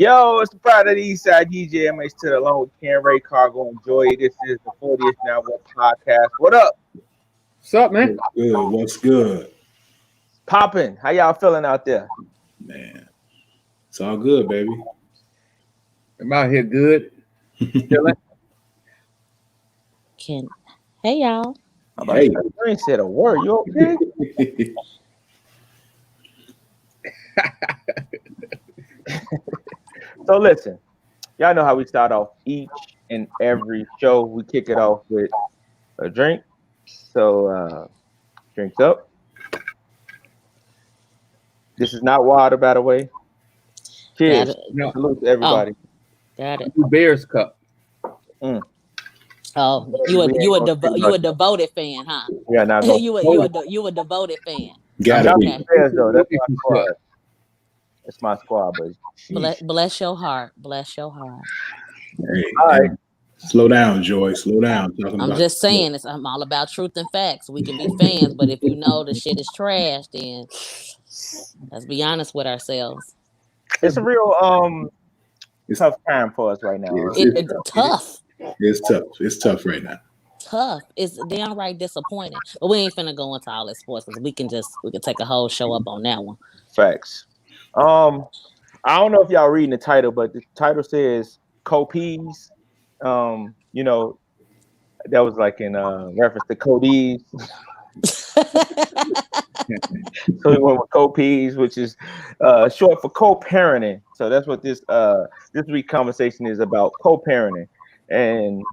Yo, it's the Pride of the East Side DJ MH to the along with Ken Ray Cargo and Joy. This is the 40th Now What podcast. What up? What's up, man? Good. What's good? Popping. How y'all feeling out there? Man, it's all good, baby. I'm out here good. Ken. Hey, y'all. Hey. You ain't said a word. You okay? So listen, y'all know how we start off each and every show. We kick it off with a drink. So drinks up. This is not water, by the way. Cheers. No. Salute to everybody. Got it. Bears cup. Oh, you a devoted fan, huh? Yeah, not you a devoted fan. Gotta be. Bears, though. That's my squad. It's my squad, but bless your heart. Bless your heart. Hey, all right. Slow down, Joy. Slow down. I'm just saying, I'm all about truth and facts. We can be fans, but if you know the shit is trash, then let's be honest with ourselves. It's a real tough time for us right now. It's tough. It's tough. It's tough right now. Tough. It's downright disappointing. But we ain't finna go into all this sports because we can take a whole show up on that one. Facts. I don't know if y'all reading the title, but the title says Copees. You know, that was like in reference to Codees. So we went with Copees, which is short for co-parenting. So that's what this week conversation is about, co-parenting and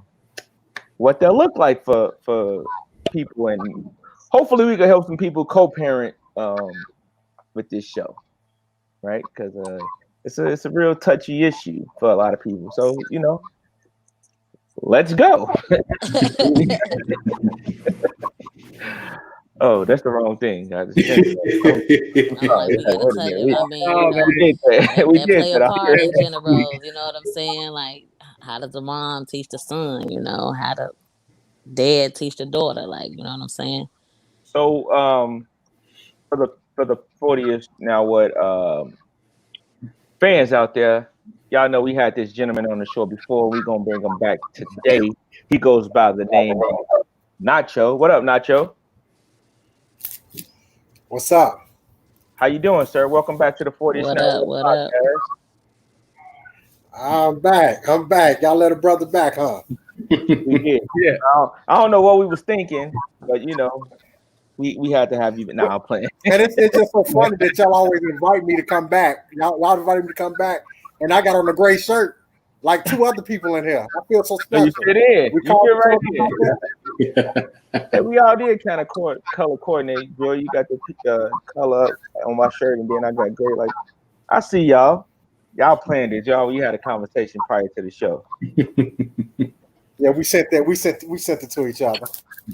what that look like for people, and hopefully we can help some people co-parent with this show, right? Because it's a real touchy issue for a lot of people. So let's go. Oh, that's the wrong thing. We play a part in general. You know what I'm saying? Like, how does the mom teach the son? You know, how the dad teach the daughter? Like, you know what I'm saying? So, for the 40th Now What fans out there, y'all know we had this gentleman on the show before. We're gonna bring him back today. He goes by the name of Nacho. What up, Nacho? What's up? How you doing, sir? Welcome back to the 40th Now What up? I'm back. Y'all let a brother back, huh? We did. Yeah. I don't know what we was thinking, but we had to have you. Now I'm playing. And it's just so funny that y'all always invite me to come back. Y'all invite me to come back, and I got on a gray shirt like two other people in here. I feel so special. You fit in. You fit right in. And we all did kind of color coordinate. Joy, you got the color up on my shirt, and then I got gray. Like, I see y'all. Y'all planned it. We had a conversation prior to the show. Yeah, we sent that. We sent it to each other.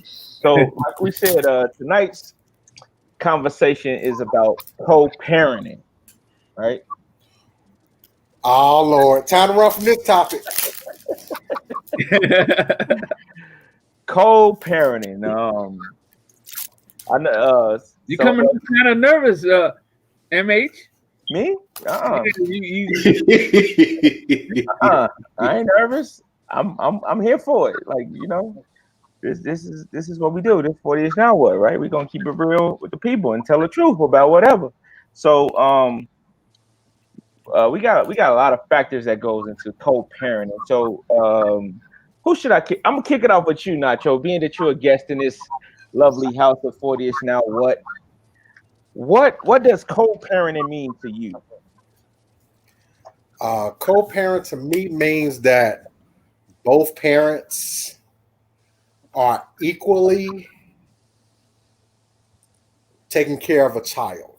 So, like we said, tonight's conversation is about co-parenting, right? Oh Lord, time to run from this topic. Co-parenting. I know. You coming kind of nervous, MH? Me? I ain't nervous. I'm here for it. Like, this is what we do. This 40 is Now What, right? We're gonna keep it real with the people and tell the truth about whatever. So we got a lot of factors that goes into co-parenting. So who should I'm gonna kick it off with you, Nacho, being that you're a guest in this lovely house of 40 is Now What. What does co-parenting mean to you? Co-parent to me means that both parents are equally taking care of a child.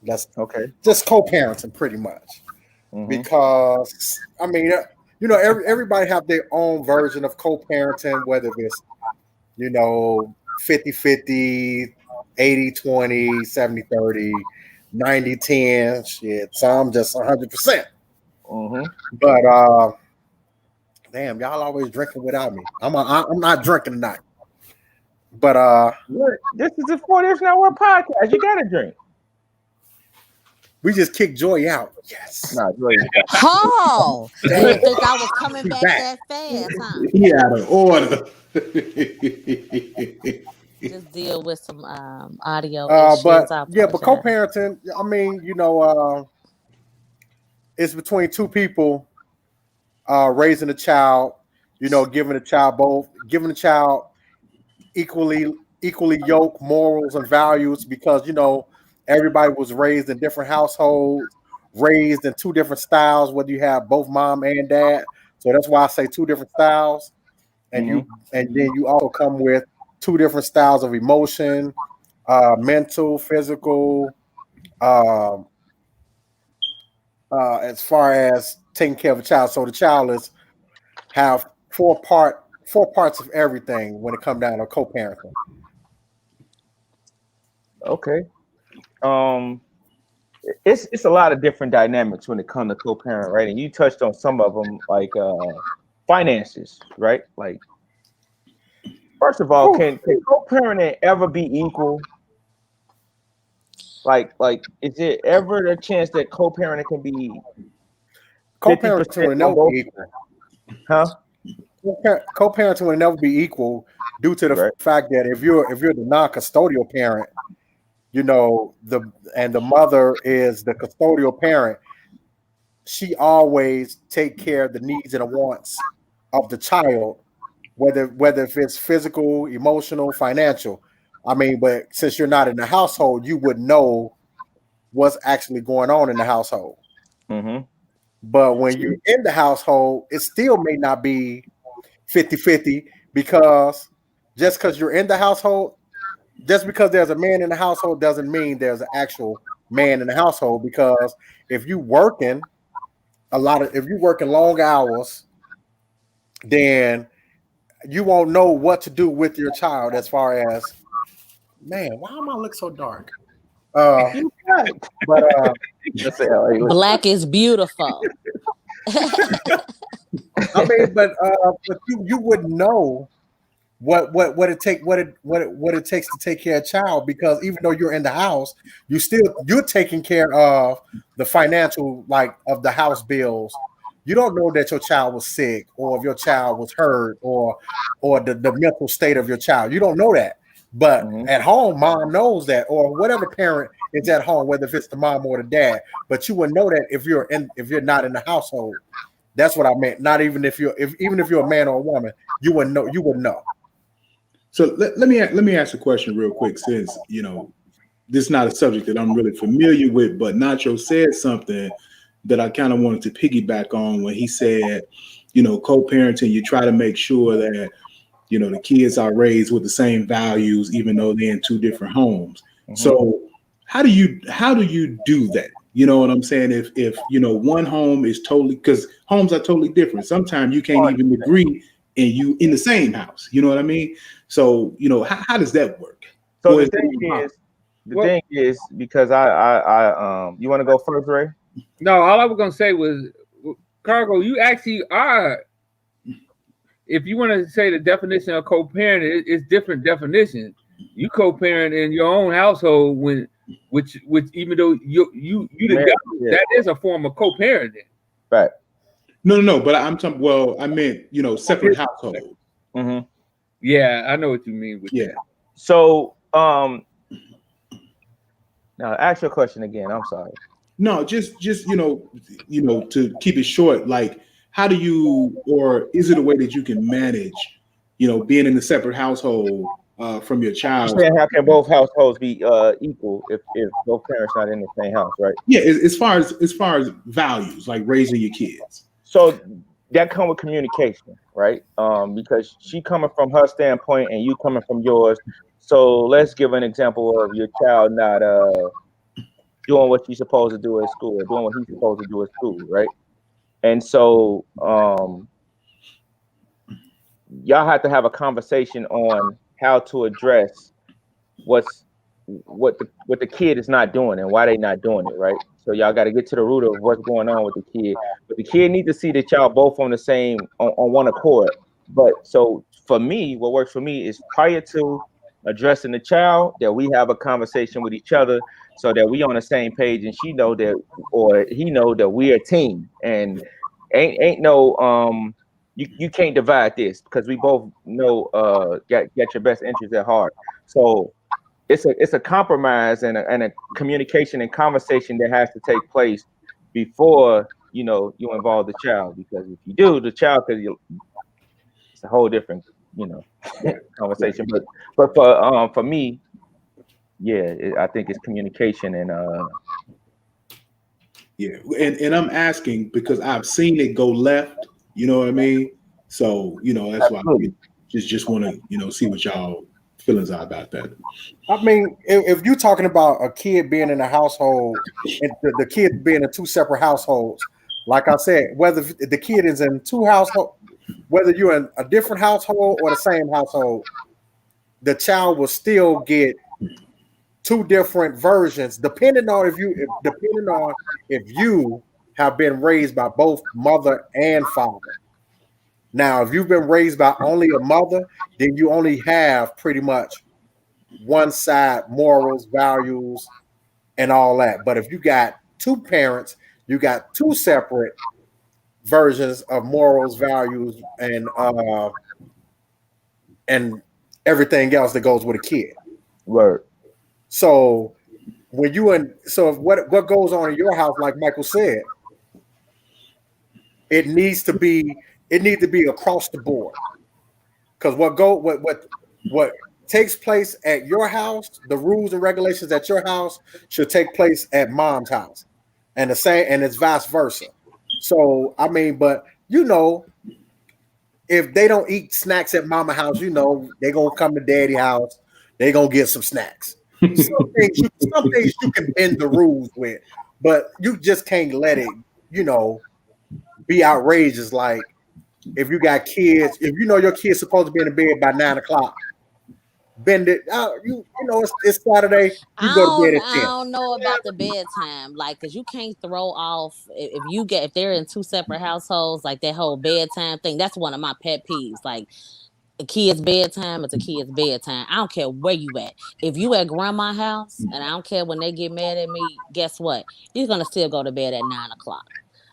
That's okay. Just co-parenting, pretty much. Mm-hmm. Because I mean, everybody have their own version of co-parenting, whether it's 50-50, 80-20, 70-30, 90-10, shit. Some just 100%. Mm-hmm. But damn, y'all always drinking without me. I'm not drinking tonight. But this is the 40th Now What podcast. You gotta drink. We just kicked Joy out. Yes. Nah, Joy. Oh, you Damn. didn't think I was coming She's back back. that fast, huh? He out of order. Just deal with some audio issues. But I yeah, but apologize. co-parenting, I mean, it's between two people raising a child, giving the child equally yoked morals and values, because everybody was raised in different households, raised in two different styles, whether you have both mom and dad. So that's why I say two different styles. And then you also come with two different styles of emotion, mental, physical, as far as taking care of a child. So the child have four parts of everything when it comes down to co-parenting. Okay. It's a lot of different dynamics when it comes to co-parent, right? And you touched on some of them, like finances, right? Like, first of all, can co-parenting ever be equal? Like, is there ever a chance that co-parenting can be Co-parenting will never be equal. Huh? Co-parenting will never be equal due to the fact that if you're the non-custodial parent, the mother is the custodial parent, she always take care of the needs and the wants of the child, whether if it's physical, emotional, financial. I mean, but since you're not in the household, you would know what's actually going on in the household. Mm-hmm. But when you're in the household, it still may not be 50-50, because just because you're in the household, just because there's a man in the household doesn't mean there's an actual man in the household. Because if you're working long hours, then you won't know what to do with your child. As far as, man, why am I look so dark? But Black is beautiful. I mean, but you wouldn't know what it takes to take care of a child, because even though you're in the house, you're taking care of the financial, like, of the house bills. You don't know that your child was sick, or if your child was hurt, or the mental state of your child. You don't know that. But at home, mom knows that, or whatever parent is at home, whether if it's the mom or the dad. But you would know that if you're not in the household. That's what I meant. Not even if you're a man or a woman, you wouldn't know. You wouldn't know. So let me ask a question real quick, since this is not a subject that I'm really familiar with, but Nacho said something that I kind of wanted to piggyback on when he said, co-parenting, you try to make sure that the kids are raised with the same values, even though they're in two different homes. Mm-hmm. So how do you do that? You know what I'm saying? If one home is totally, because homes are totally different. Sometimes you can't even agree in the same house. You know what I mean? So how does that work? So the thing is, because I you want to go first, Ray? No, all I was gonna say was, Cargo, you actually are. If you want to say the definition of co-parent, it's different definitions. You co-parent in your own household which even though you together, that is a form of co-parenting. Right. No, but I'm talking. Well, I meant separate household. Mm-hmm. Yeah, I know what you mean with that. So now ask your question again. I'm sorry. No, just to keep it short, like, how do you, or is it a way that you can manage, being in a separate household from your child? How can both households be equal if both parents not in the same house, right? Yeah, as far as values, like raising your kids. So that come with communication, right? Because she coming from her standpoint and you coming from yours. So let's give an example of your child not doing what she's supposed to do at school, or doing what he's supposed to do at school, right? And so y'all have to have a conversation on how to address what the kid is not doing and why they not doing it, right? So y'all got to get to the root of what's going on with the kid. But the kid needs to see that y'all both on the same on one accord. But so for me, what works for me is prior to addressing the child, that we have a conversation with each other so that we on the same page, and she know that, or he know that we're a team, and ain't no you can't divide this, because we both know got your best interest at heart. So it's a compromise and a communication and conversation that has to take place before you involve the child, because if you do, the child it's a whole different conversation. But for me, yeah, I think it's communication and Yeah, and I'm asking because I've seen it go left. You know what I mean? So that's why I just want to see what y'all feelings are about that. I mean, if you're talking about a kid being in a household and the kid being in two separate households, like I said, whether the kid is in two households, whether you're in a different household or the same household, the child will still get two different versions, depending on if you have been raised by both mother and father. Now, if you've been raised by only a mother, then you only have pretty much one side, morals, values, and all that. But if you got two parents, you got two separate versions of morals, values, and everything else that goes with a kid. word. So when what goes on in your house, like Michael said, it needs to be across the board. Because what takes place at your house, the rules and regulations at your house should take place at mom's house, and it's vice versa. So I mean, but if they don't eat snacks at mama house, they're gonna come to daddy house, they're gonna get some snacks. Some things you can bend the rules with, but you just can't let it, be outrageous. Like if you got kids, if your kid's supposed to be in the bed by 9 o'clock, bend it out. It's Saturday. You go to bed at 10. I don't know about the bedtime, like, cause you can't throw off if they're in two separate households, like that whole bedtime thing. That's one of my pet peeves. Like, a kid's bedtime is a kid's bedtime. I don't care where you at. If you at grandma's house, and I don't care when they get mad at me, guess what? You're gonna still go to bed at 9 o'clock.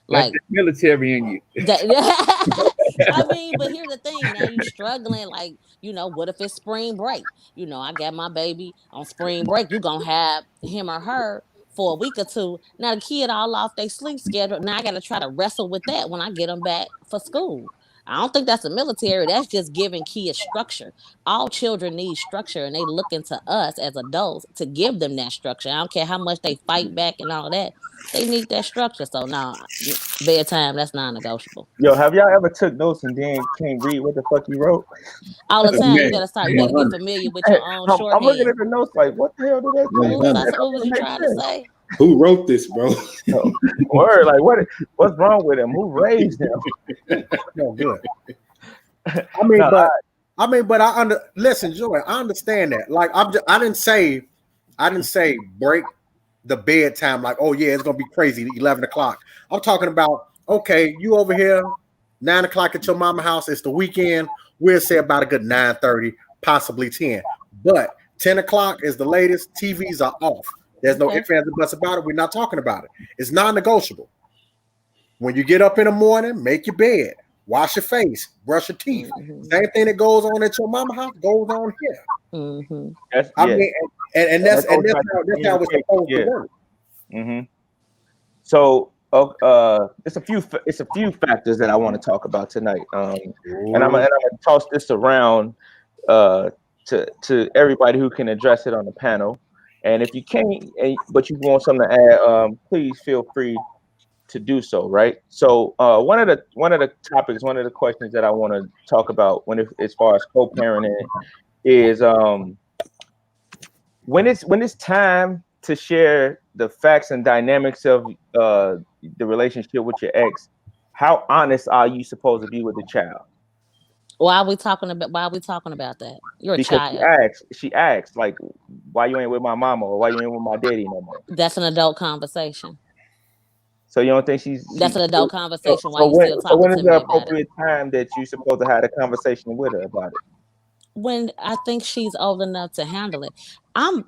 Like, that's the military in you. I mean, but here's the thing. Now you struggling, like, what if it's spring break? I got my baby on spring break. You gonna have him or her for a week or two. Now the kid all off their sleep schedule. Now I gotta try to wrestle with that when I get them back for school. I don't think that's the military. That's just giving kids structure. All children need structure, and they looking to us as adults to give them that structure. I don't care how much they fight back and all that. They need that structure. So no, bedtime, that's non-negotiable. Yo, have y'all ever took notes and then can't read what the fuck you wrote? All the time. Man, You gotta get familiar with your own I'm shorthand. looking at the notes like, what the hell did that say? What was you trying to say? Who wrote this, bro? Word, like what's wrong with him? Who raised him? No good. I mean, but listen, Joy. I understand that. Like I didn't say break the bedtime. Like, oh yeah, it's gonna be crazy. 11 o'clock. I'm talking about, okay, you over here 9 o'clock at your mama house. It's the weekend. We'll say about a good 9:30, possibly 10. But 10 o'clock is the latest. TVs are off. There's no ifs, ands, and buts about it. We're not talking about it. It's non-negotiable. When you get up in the morning, make your bed, wash your face, brush your teeth. Mm-hmm. Same thing that goes on at your mama house goes on here. Mm-hmm. That's how it's supposed to work. Mm-hmm. So, it's a few factors that I want to talk about tonight. And I'm gonna toss this around to everybody who can address it on the panel. And if you can't, but you want something to add, please feel free to do so. Right. So one of the topics, one of the questions that I want to talk about as far as co-parenting is when it's time to share the facts and dynamics of the relationship with your ex. How honest are you supposed to be with the child? Why are we talking about that? You're a child. She asked, like, why you ain't with my mama or why you ain't with my daddy no more? That's an adult conversation. So you don't think that's an adult conversation? So when is the appropriate time that you're supposed to have a conversation with her about it? when I think she's old enough to handle it. I'm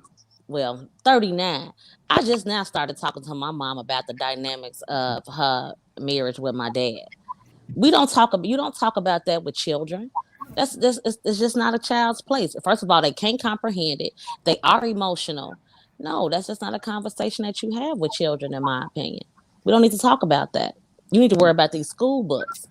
39. I just now started talking to my mom about the dynamics of her marriage with my dad. We don't talk about You don't talk about that with children. It's just not a child's place. First of all, they can't comprehend it. They are emotional. No, that's just not a conversation that you have with children, in my opinion. We don't need to talk about that. You need to worry about these school books.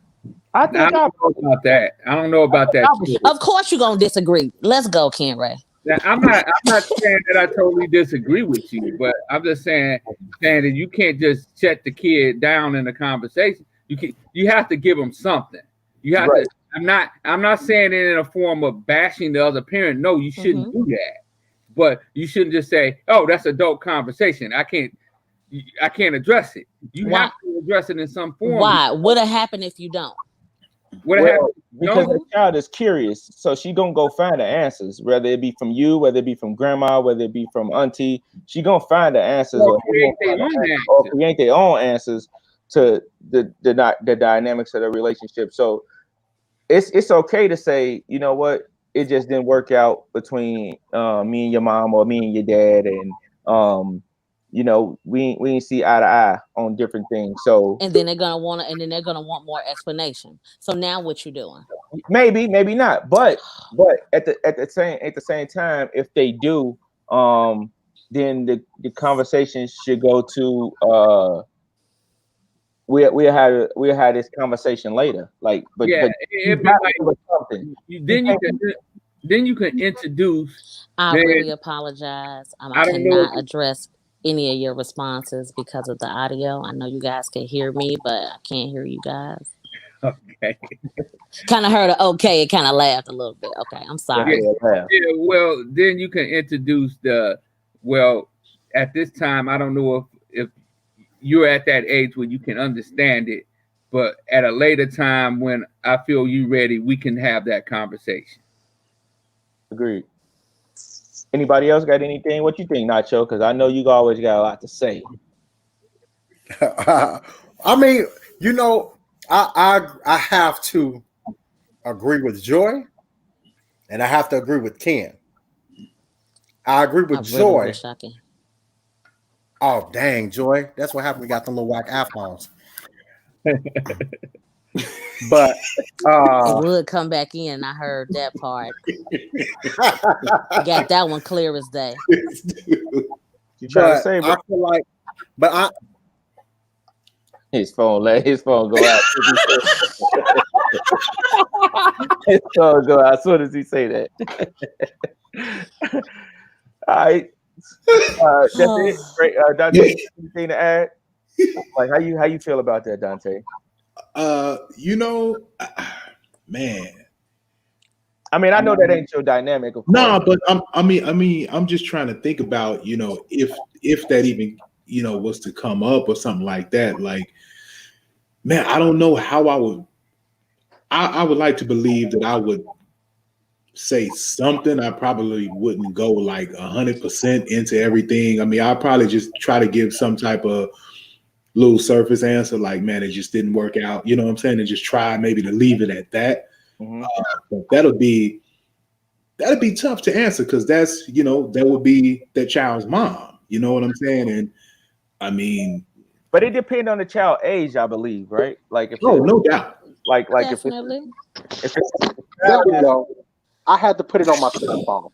I Now, I think I, don't know about that. I don't know about that. Of course you're gonna disagree. Let's go, Ken Ray. Now, I'm not saying that I totally disagree with you, but I'm just saying that you can't just shut the kid down in a conversation. You have to give them something. You have Right. to. I'm not saying it in a form of bashing the other parent. No, you shouldn't do that. But you shouldn't just say, "Oh, that's adult conversation. I can't address it." You Why? have to address it in some form. Why? What'll happen if you don't? What well, happened? because No. the child is curious, so she gonna go find the answers, whether it be from you, whether it be from grandma, whether it be from auntie. She gonna find the answers, Or he create gonna their find the own answers, or answers. create their own answers to the dynamics of the relationship. So it's okay to say, you know what, it just didn't work out between me and your mom or me and your dad, and we didn't see eye to eye on different things. So And then they're gonna want more explanation. So now what you doing? maybe not, but at the same time, if they do, then the conversation should go to we'll have this conversation later. Like, but Yeah, you it'd be gotta like give us something. then you can introduce. I Then really apologize. I I don't know. cannot address any of your responses because of the audio. I know you guys can hear me, but I can't hear you guys. Okay. Kind of heard a okay and kind of laughed a little bit. Okay, I'm sorry. Yeah. Yeah, well, then you can introduce at this time, I don't know if you're at that age where you can understand it, but at a later time when I feel you ready, we can have that conversation. Agreed. Anybody else got anything? What you think, Nacho? Because I know you always got a lot to say. I mean, I have to agree with Joy, and I have to agree with Ken. I agree with Joy. wish I can. Oh dang, Joy! That's what happened. We got the little whack iPhones. But It would come back in. I heard that part. Got that one clear as day. You trying to say, bro? I feel like, but His phone go out. His phone go out as soon as he say that. All right. That's it. Great. Dante, anything to add? Like, how you feel about that, Dante? Man. I mean, I know that ain't your dynamic, of course. No, but I'm just trying to think about, if that even, was to come up or something like that. Like, man, I don't know how I would like to believe that I would say something. I probably wouldn't go like 100% into everything. I mean, I'll probably just try to give some type of little surface answer, like, man, it just didn't work out. You know what I'm saying? And just try maybe to leave it at that. Mm-hmm. But that'd be tough to answer, because that's, that would be that child's mom. You know what I'm saying? And I mean, but it depends on the child age, I believe, right? Like, if no doubt. Like Definitely. if it's I had to put it on my cell phone.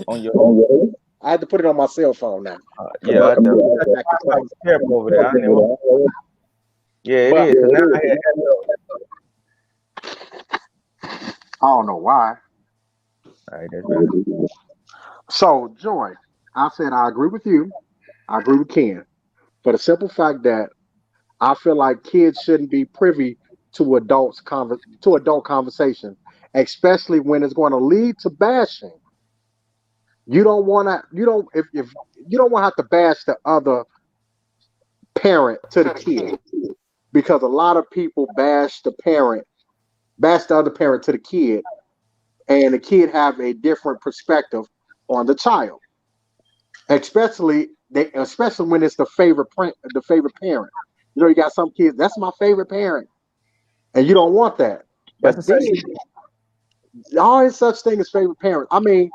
on your I had to put it on my cell phone now. yeah, I was terrible over there. Yeah, it is. So now I don't know why. all right, that's right. So, Joy, I said I agree with you. I agree with Ken. For the simple fact that I feel like kids shouldn't be privy to adult conversation, especially when it's going to lead to bashing. If you don't want to have to bash the other parent to the kid, because a lot of people bash the other parent to the kid, and the kid have a different perspective on the child, especially when it's the favorite parent. You got some kids, that's my favorite parent, and you don't want that. That's But the then, same. There is such thing as favorite parent. I mean,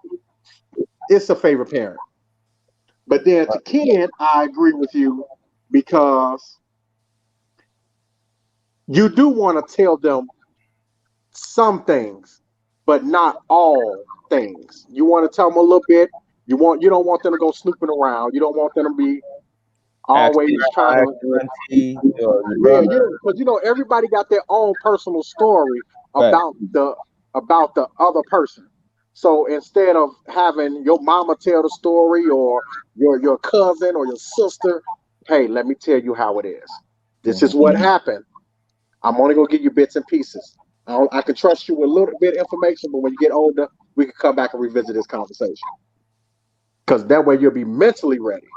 it's a favorite parent. But then to Ken, I agree with you because you do want to tell them some things, but not all things. You want to tell them a little bit. You don't want them to go snooping around. You don't want them to be always trying to. Yeah, because everybody got their own personal story about the other person. So instead of having your mama tell the story or your cousin or your sister, hey, let me tell you how it is. This is what happened. I'm only gonna give you bits and pieces. I can trust you with a little bit of information, but when you get older, we can come back and revisit this conversation. Because that way you'll be mentally ready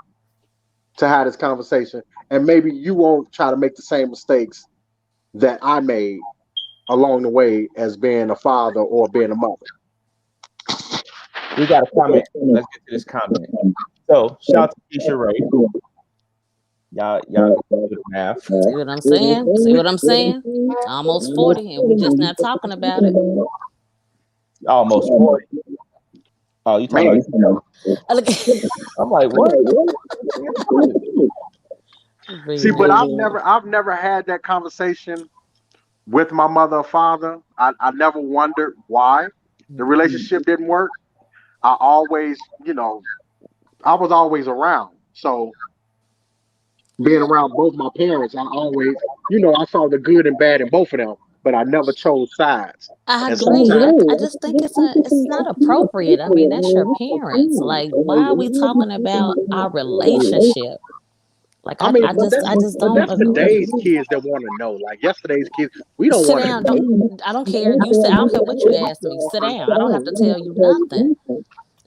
to have this conversation, and maybe you won't try to make the same mistakes that I made along the way as being a father or being a mother. We got a comment. Let's get to this comment. So shout out to Keisha Ray. Y'all do the math. See what I'm saying? See what I'm saying? Almost 40, and we just not talking about it. Almost 40. Oh, you talking about? I'm like, what? See, but I've never had that conversation with my mother or father. I never wondered why the relationship didn't work. I always, I was always around. So being around both my parents, I always, I saw the good and bad in both of them, but I never chose sides. I agree. I just think it's not appropriate. I mean, that's your parents. Like, why are we talking about our relationship? Like, I just don't. That's today's kids that want to know. Like yesterday's kids, we don't want to know. I don't care. I don't care what you ask me. Sit down. I don't have to tell you nothing.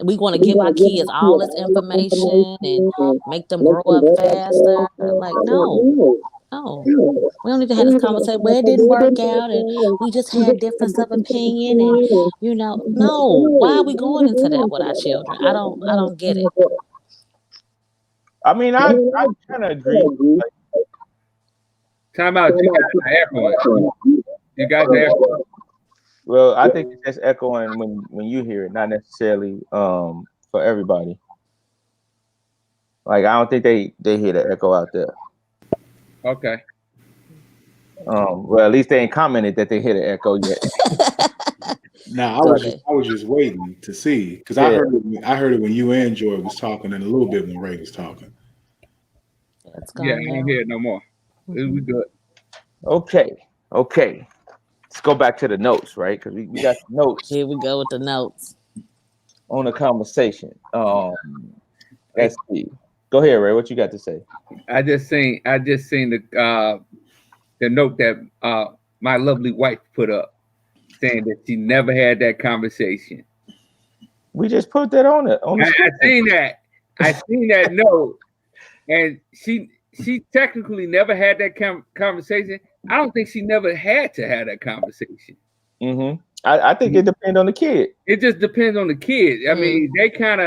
We want to give our kids all this information and make them grow up faster. Like, no. We don't need to have this conversation where it didn't work out and we just had difference of opinion and no. Why are we going into that with our children? I don't get it. I mean, I kind of agree. Time out. You got the echo. You got the echo. Well, I think it's just echoing when you hear it, not necessarily for everybody. Like I don't think they hear the echo out there. Okay. Well, at least they ain't commented that they hear the echo yet. I was just waiting to see because I heard it when you and Joy was talking, and a little bit when Ray was talking. Yeah, I don't hear it no more. We good. Okay. Let's go back to the notes, right? Because we got the notes. Here we go with the notes on the conversation. Let's see. Go ahead, Ray. What you got to say? I just seen the note that my lovely wife put up, saying that she never had that conversation. We just put that on it. I seen that note, and she technically never had that conversation. I don't think she never had to have that conversation. Mm-hmm. I think it depends on the kid. It just depends on the kid. I mean, they kind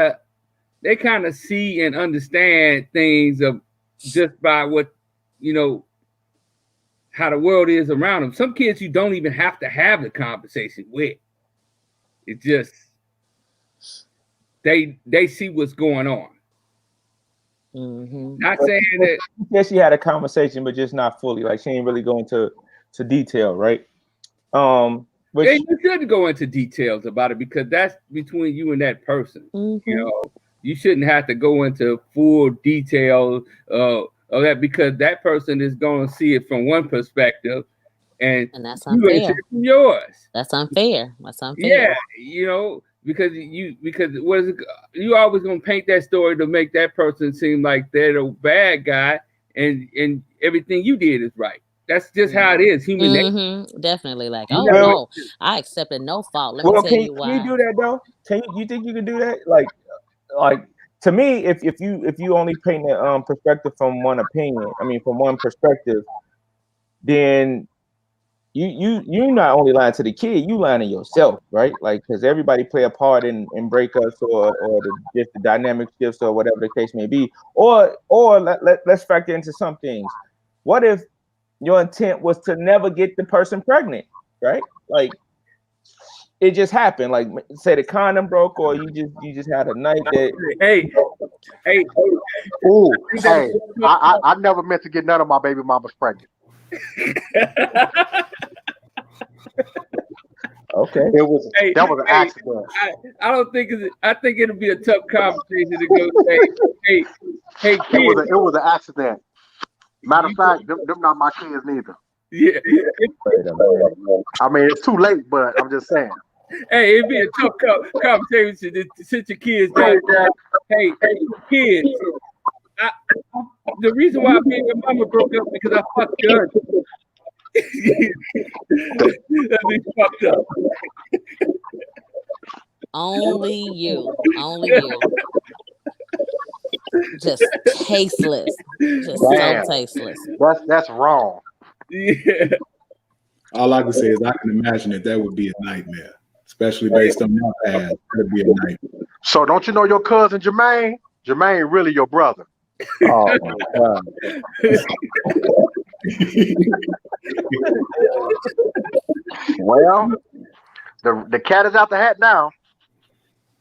of see and understand things of just by what how the world is around them. Some kids you don't even have to have the conversation with. It just they see what's going on. Mm-hmm. Not saying that. Yes, she had a conversation, but just not fully. Like she ain't really go into detail, right? You shouldn't go into details about it because that's between you and that person. Mm-hmm. You shouldn't have to go into full detail of that because that person is going to see it from one perspective, and that's unfair. From yours. That's unfair. Yeah, because you always gonna paint that story to make that person seem like they're the bad guy, and everything you did is right. That's just how it is. Human nature. Definitely. Like, no, I accepted no fault. Let me tell you why. Can you do that though? You think you can do that? Like to me, if you only paint the perspective from one opinion, from one perspective, then you not only lying to the kid, you lying to yourself, right? Like because everybody play a part in breakups or just the dynamic shifts or whatever the case may be. Or let's factor into some things. What if your intent was to never get the person pregnant, right? Like it just happened. Like say the condom broke, or you just had a night that. Hey. Ooh, hey, I never meant to get none of my baby mamas pregnant. Okay. That was an accident. I don't think I think it'll be a tough conversation to go say, hey, kids. It was an accident. Matter of fact, them not my kids neither. Yeah. I mean, it's too late, but I'm just saying. Hey, it'd be a tough conversation to sit your kids down. Hey, kids. The reason why me and your mama broke up because I fucked her. That'd be fucked up. Only you. Just tasteless. Just Damn. so tasteless. That's wrong. Yeah. All I can say is I can imagine that would be a nightmare, especially based on my past. That'd be a nightmare. So don't you know your cousin Jermaine? Jermaine really your brother. Oh my God. Well, the cat is out the hat now.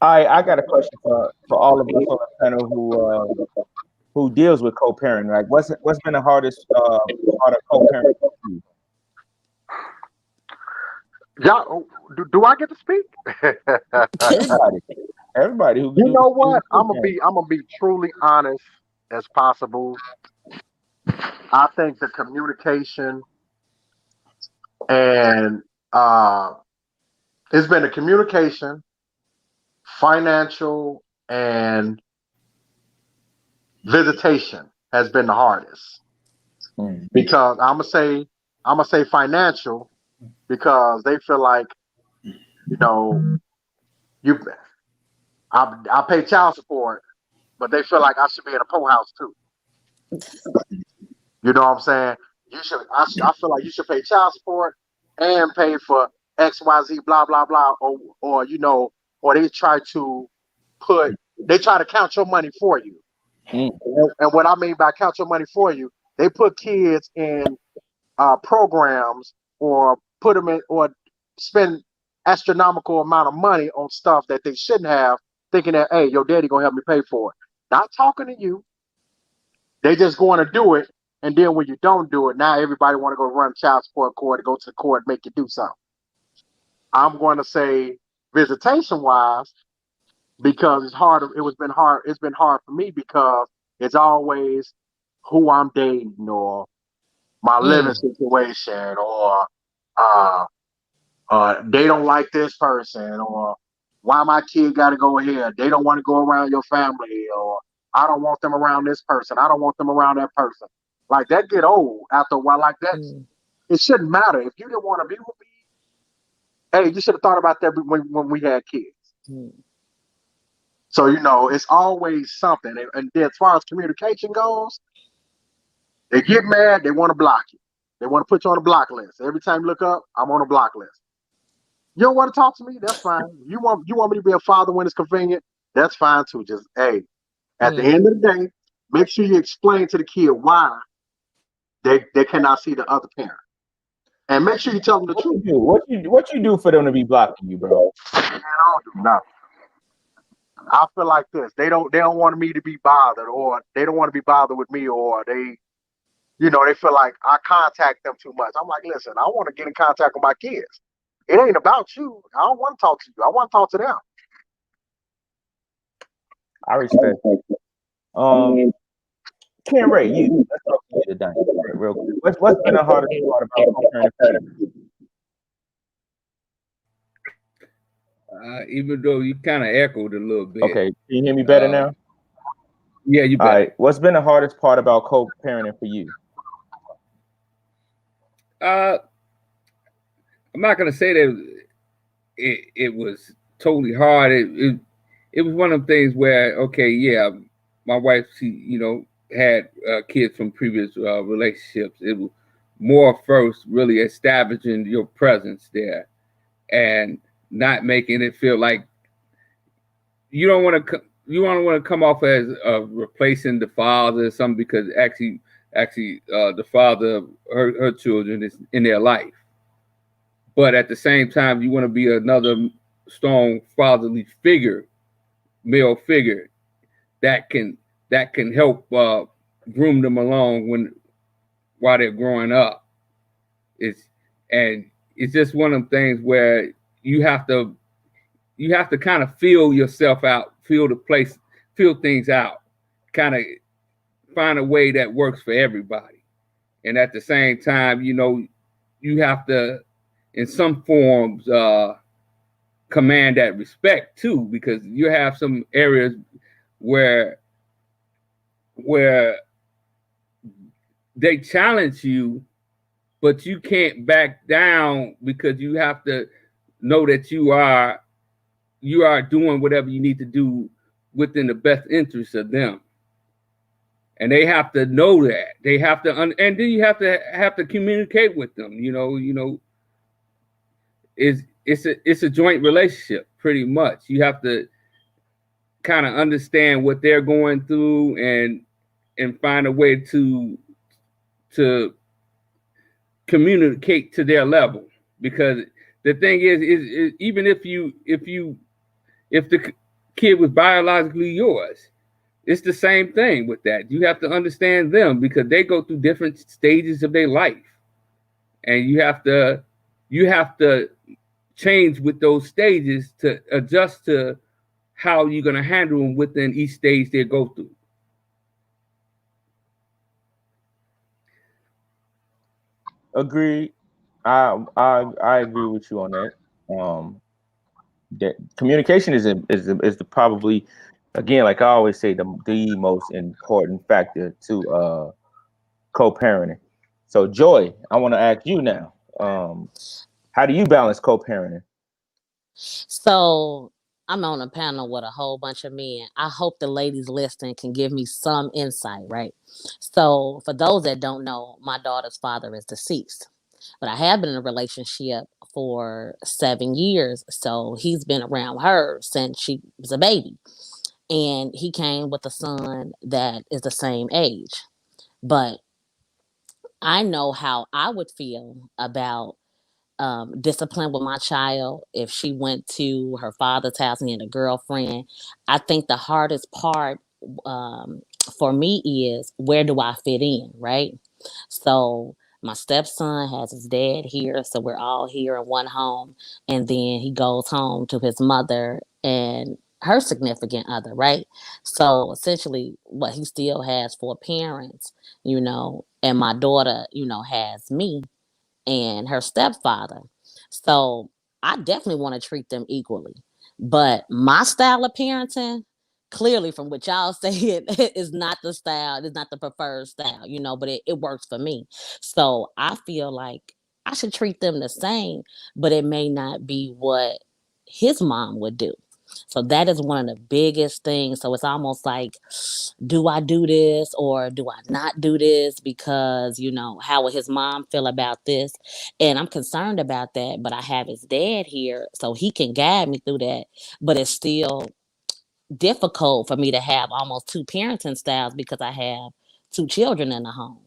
I got a question for all of us on the panel who deals with co-parenting. Like, what's been the hardest part of co-parenting for you? Y'all, do I get to speak? Everybody who you know what? I'm gonna be truly honest as possible. I think the communication and it's been the communication, financial, and visitation has been the hardest. Because I'm gonna say financial, because they feel like, I pay child support, but they feel like I should be in a poor house too. You know what I'm saying? I feel like you should pay child support and pay for XYZ, blah blah blah, or they try to count your money for you. And what I mean by count your money for you, they put kids in programs or put them in or spend astronomical amount of money on stuff that they shouldn't have, thinking that, hey, your daddy gonna help me pay for it. Not talking to you. They just going to do it, and then when you don't do it, now everybody want to go run child support court, go to the court, make you do something. I'm going to say visitation wise, because it's hard. It's been hard for me because it's always who I'm dating or my living situation or they don't like this person, or why my kid got to go here. They don't want to go around your family, or I don't want them around this person. I don't want them around that person. Like that get old after a while. Like that, it shouldn't matter. If you didn't want to be with me, hey, you should have thought about that when we had kids. So it's always something. And then as far as communication goes, they get mad. They want to block you. They want to put you on a block list. Every time you look up, I'm on a block list. You don't want to talk to me? That's fine. You want me to be a father when it's convenient? That's fine too. Just at the end of the day, make sure you explain to the kid why they cannot see the other parent, and make sure you tell them the truth. What you do for them to be blocking you, bro? Man, I don't do nothing. I feel like this. They don't want me to be bothered, or they don't want to be bothered with me, or they feel like I contact them too much. I'm like, listen, I want to get in contact with my kids. It ain't about you. I don't want to talk to you. I want to talk to them. I respect it. Ken Ray, let's talk to you today, real quick. What's been the hardest part about co-parenting? Even though you kind of echoed a little bit. Okay, can you hear me better now? Yeah, you better. All right. What's been the hardest part about co-parenting for you? I'm not gonna say that it was totally hard. It was one of the things where, okay, yeah, my wife, she had kids from previous relationships. It was more first really establishing your presence there and not making it feel like you don't want to come off as replacing the father or something, because actually the father of her children is in their life. but at the same time, you want to be another strong fatherly figure, male figure that can help groom them along while they're growing up. It's just one of them things where you have to kind of feel yourself out, feel things out, kind of find a way that works for everybody. And at the same time, you have to, in some forms, command that respect too, because you have some areas where they challenge you, but you can't back down, because you have to know that you are doing whatever you need to do within the best interest of them. And they have to know that. They have to, and then you have to communicate with them. It's a joint relationship, pretty much. You have to kind of understand what they're going through and find a way to communicate to their level. Because the thing is even if the kid was biologically yours, it's the same thing with that. You have to understand them, because they go through different stages of their life, and you have to change with those stages to adjust to how you're going to handle them within each stage they go through. Agreed. I agree with you on that. That communication is the probably, again, like I always say, the most important factor to co-parenting. So Joy, I want to ask you now, how do you balance co-parenting? So I'm on a panel with a whole bunch of men. I hope the ladies listening can give me some insight, right? So for those that don't know, my daughter's father is deceased, but I have been in a relationship for 7 years. So he's been around her since she was a baby. And he came with a son that is the same age. But I know how I would feel about discipline with my child if she went to her father's house and had a girlfriend. I think the hardest part for me is, where do I fit in, right? So my stepson has his dad here, so we're all here in one home, and then he goes home to his mother and her significant other, right? So essentially, what he still has 4 parents, and my daughter, has me and her stepfather. So I definitely want to treat them equally. But my style of parenting, clearly from what y'all said, is not the style, it's not the preferred style, but it works for me. So I feel like I should treat them the same, but it may not be what his mom would do. So that is one of the biggest things. So it's almost like, do I do this or do I not do this? Because, how would his mom feel about this? And I'm concerned about that, but I have his dad here, so he can guide me through that. But it's still difficult for me to have almost 2 parenting styles because I have 2 children in the home.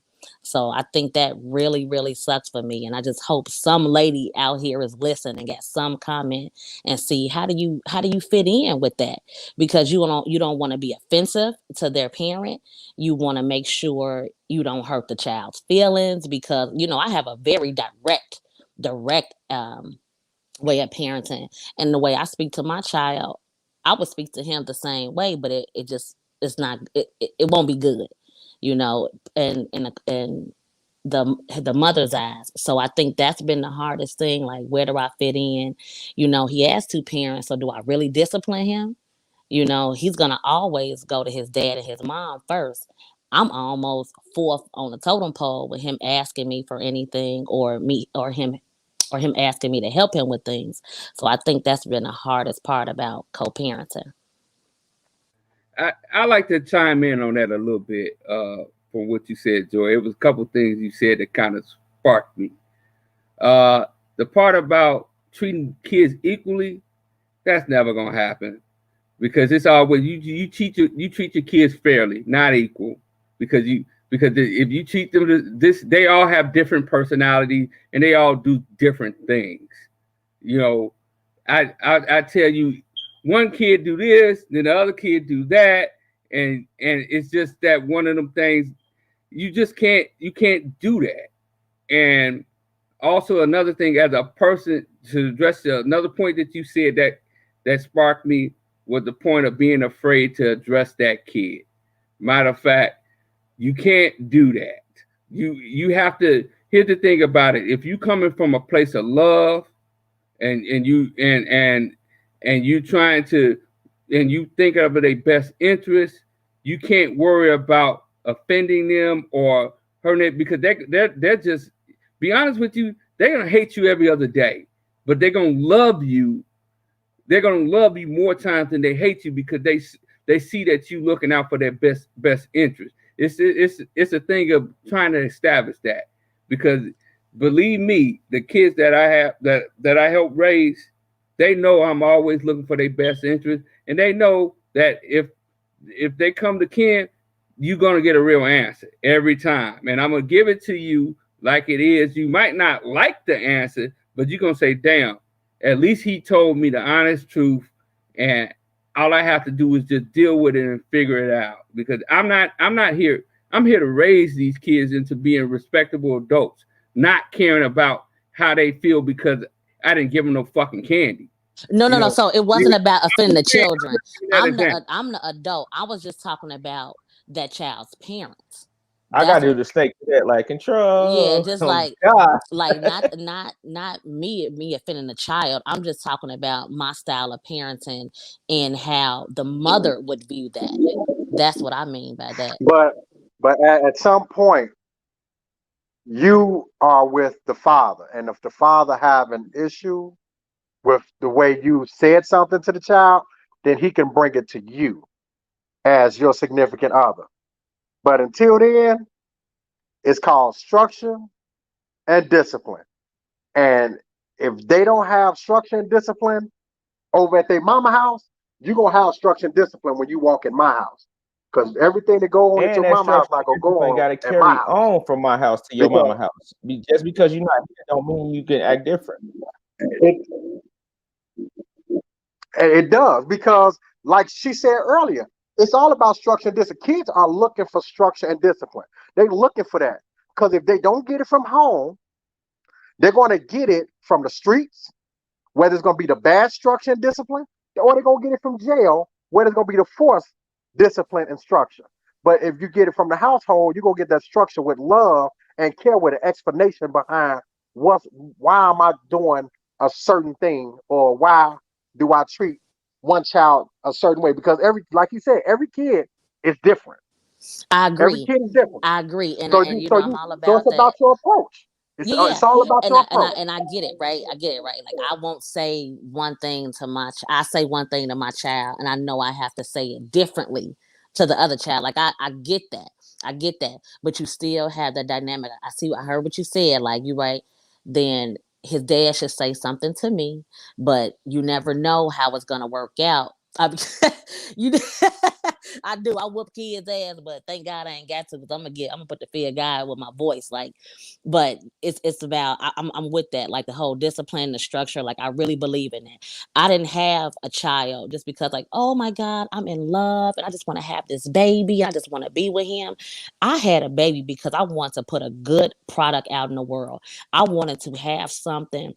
So I think that really, really sucks for me. And I just hope some lady out here is listening and get some comment and see how do you fit in with that? Because you don't want to be offensive to their parent. You want to make sure you don't hurt the child's feelings, because I have a very direct way of parenting, and the way I speak to my child, I would speak to him the same way, but it's not, it won't be good, and the mother's eyes. So I think that's been the hardest thing. Like, where do I fit in? He has 2 parents, so do I really discipline him? He's gonna always go to his dad and his mom first. I'm almost 4th on the totem pole with him asking me for anything, or him asking me to help him with things. So I think that's been the hardest part about co-parenting. I like to chime in on that a little bit from what you said, Joy. It was a couple things you said that kind of sparked me. The part about treating kids equally, that's never gonna happen, because it's always you treat your kids fairly, not equal, because because if you treat them to this, they all have different personalities and they all do different things. You know, I tell you, one kid do this, then the other kid do that, and it's just that one of them things you can't do that. And also another thing, as a person, to address another point that you said that sparked me was the point of being afraid to address that kid. Matter of fact, you can't do that. You have to. Here's the thing about it: if you coming from a place of love, and you trying to, and you think of their best interest, you can't worry about offending them or hurting it, because they're just, be honest with you, they're gonna hate you every other day, but they're gonna love you. They're gonna love you more times than they hate you, because they see that you looking out for their best interest. It's a thing of trying to establish that, because believe me, the kids that I have that I help raise, they know I'm always looking for their best interest, and they know that if they come to Ken, you're gonna get a real answer every time, and I'm gonna give it to you like it is. You might not like the answer, but you're gonna say, "Damn, at least he told me the honest truth," and all I have to do is just deal with it and figure it out. Because I'm not here. I'm here to raise these kids into being respectable adults, not caring about how they feel because I didn't give them no fucking candy. No. So it wasn't about offending the children. I'm the adult. I was just talking about that child's parents. I gotta do the snake to that, like control. Yeah, just like not me offending the child. I'm just talking about my style of parenting and how the mother would view that. That's what I mean by that. But at some point, you are with the father, and if the father have an issue with the way you said something to the child, then he can bring it to you as your significant other. But until then, it's called structure and discipline. And if they don't have structure and discipline over at their mama house, you're going to have structure and discipline when you walk in my house. Because everything that go on at your mama house not going to go on got to carry on from my house to your mama house. Just because you're not here don't mean you can act different. It does, because like she said earlier, it's all about structure and discipline. Kids are looking for structure and discipline. They're looking for that, because if they don't get it from home, they're going to get it from the streets, whether it's going to be the bad structure and discipline, or they're going to get it from jail, where it's going to be the forced discipline and structure. But if you get it from the household, you're going to get that structure with love and care, with an explanation behind why am I doing a certain thing, or why do I treat one child a certain way? Because like you said, every kid is different. I agree. Every kid is different. I agree. And so I'm all about so it's about your approach. It's all about your approach. And I get it, right? Like, I won't say one thing to I say one thing to my child, and I know I have to say it differently to the other child. Like, I get that. I get that. But you still have the dynamic. I heard what you said. Like, you right. Then his dad should say something to me, but you never know how it's gonna work out. I do. I whoop kids' ass, but thank God I ain't got to, because I'm gonna put the fear of God with my voice. Like, but it's about I'm with that, like the whole discipline, the structure. Like, I really believe in it. I didn't have a child just because, like, oh my God, I'm in love and I just want to have this baby. I just want to be with him. I had a baby because I want to put a good product out in the world. I wanted to have something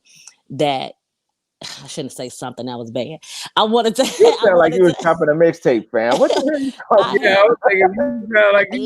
that, I shouldn't say something that was bad. I wanted to. You sound like you was chopping a mixtape, fam. What the hell you talking I was thinking you sound like you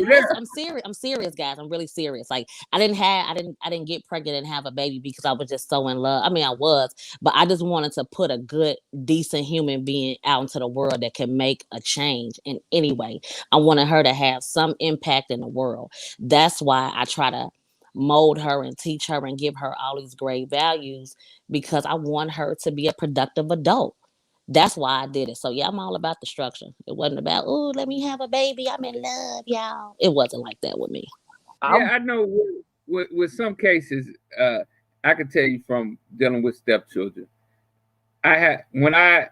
listen. I'm serious, guys. I'm really serious. Like, I didn't get pregnant and have a baby because I was just so in love. I mean, I was, but I just wanted to put a good, decent human being out into the world that can make a change in any way. I wanted her to have some impact in the world. That's why I try to mold her and teach her and give her all these great values, because I want her to be a productive adult. That's why I did it. So yeah, I'm all about the structure. It wasn't about, oh, let me have a baby, I'm in love, y'all. It wasn't like that with me. Yeah, I know with some cases, I can tell you from dealing with stepchildren, when I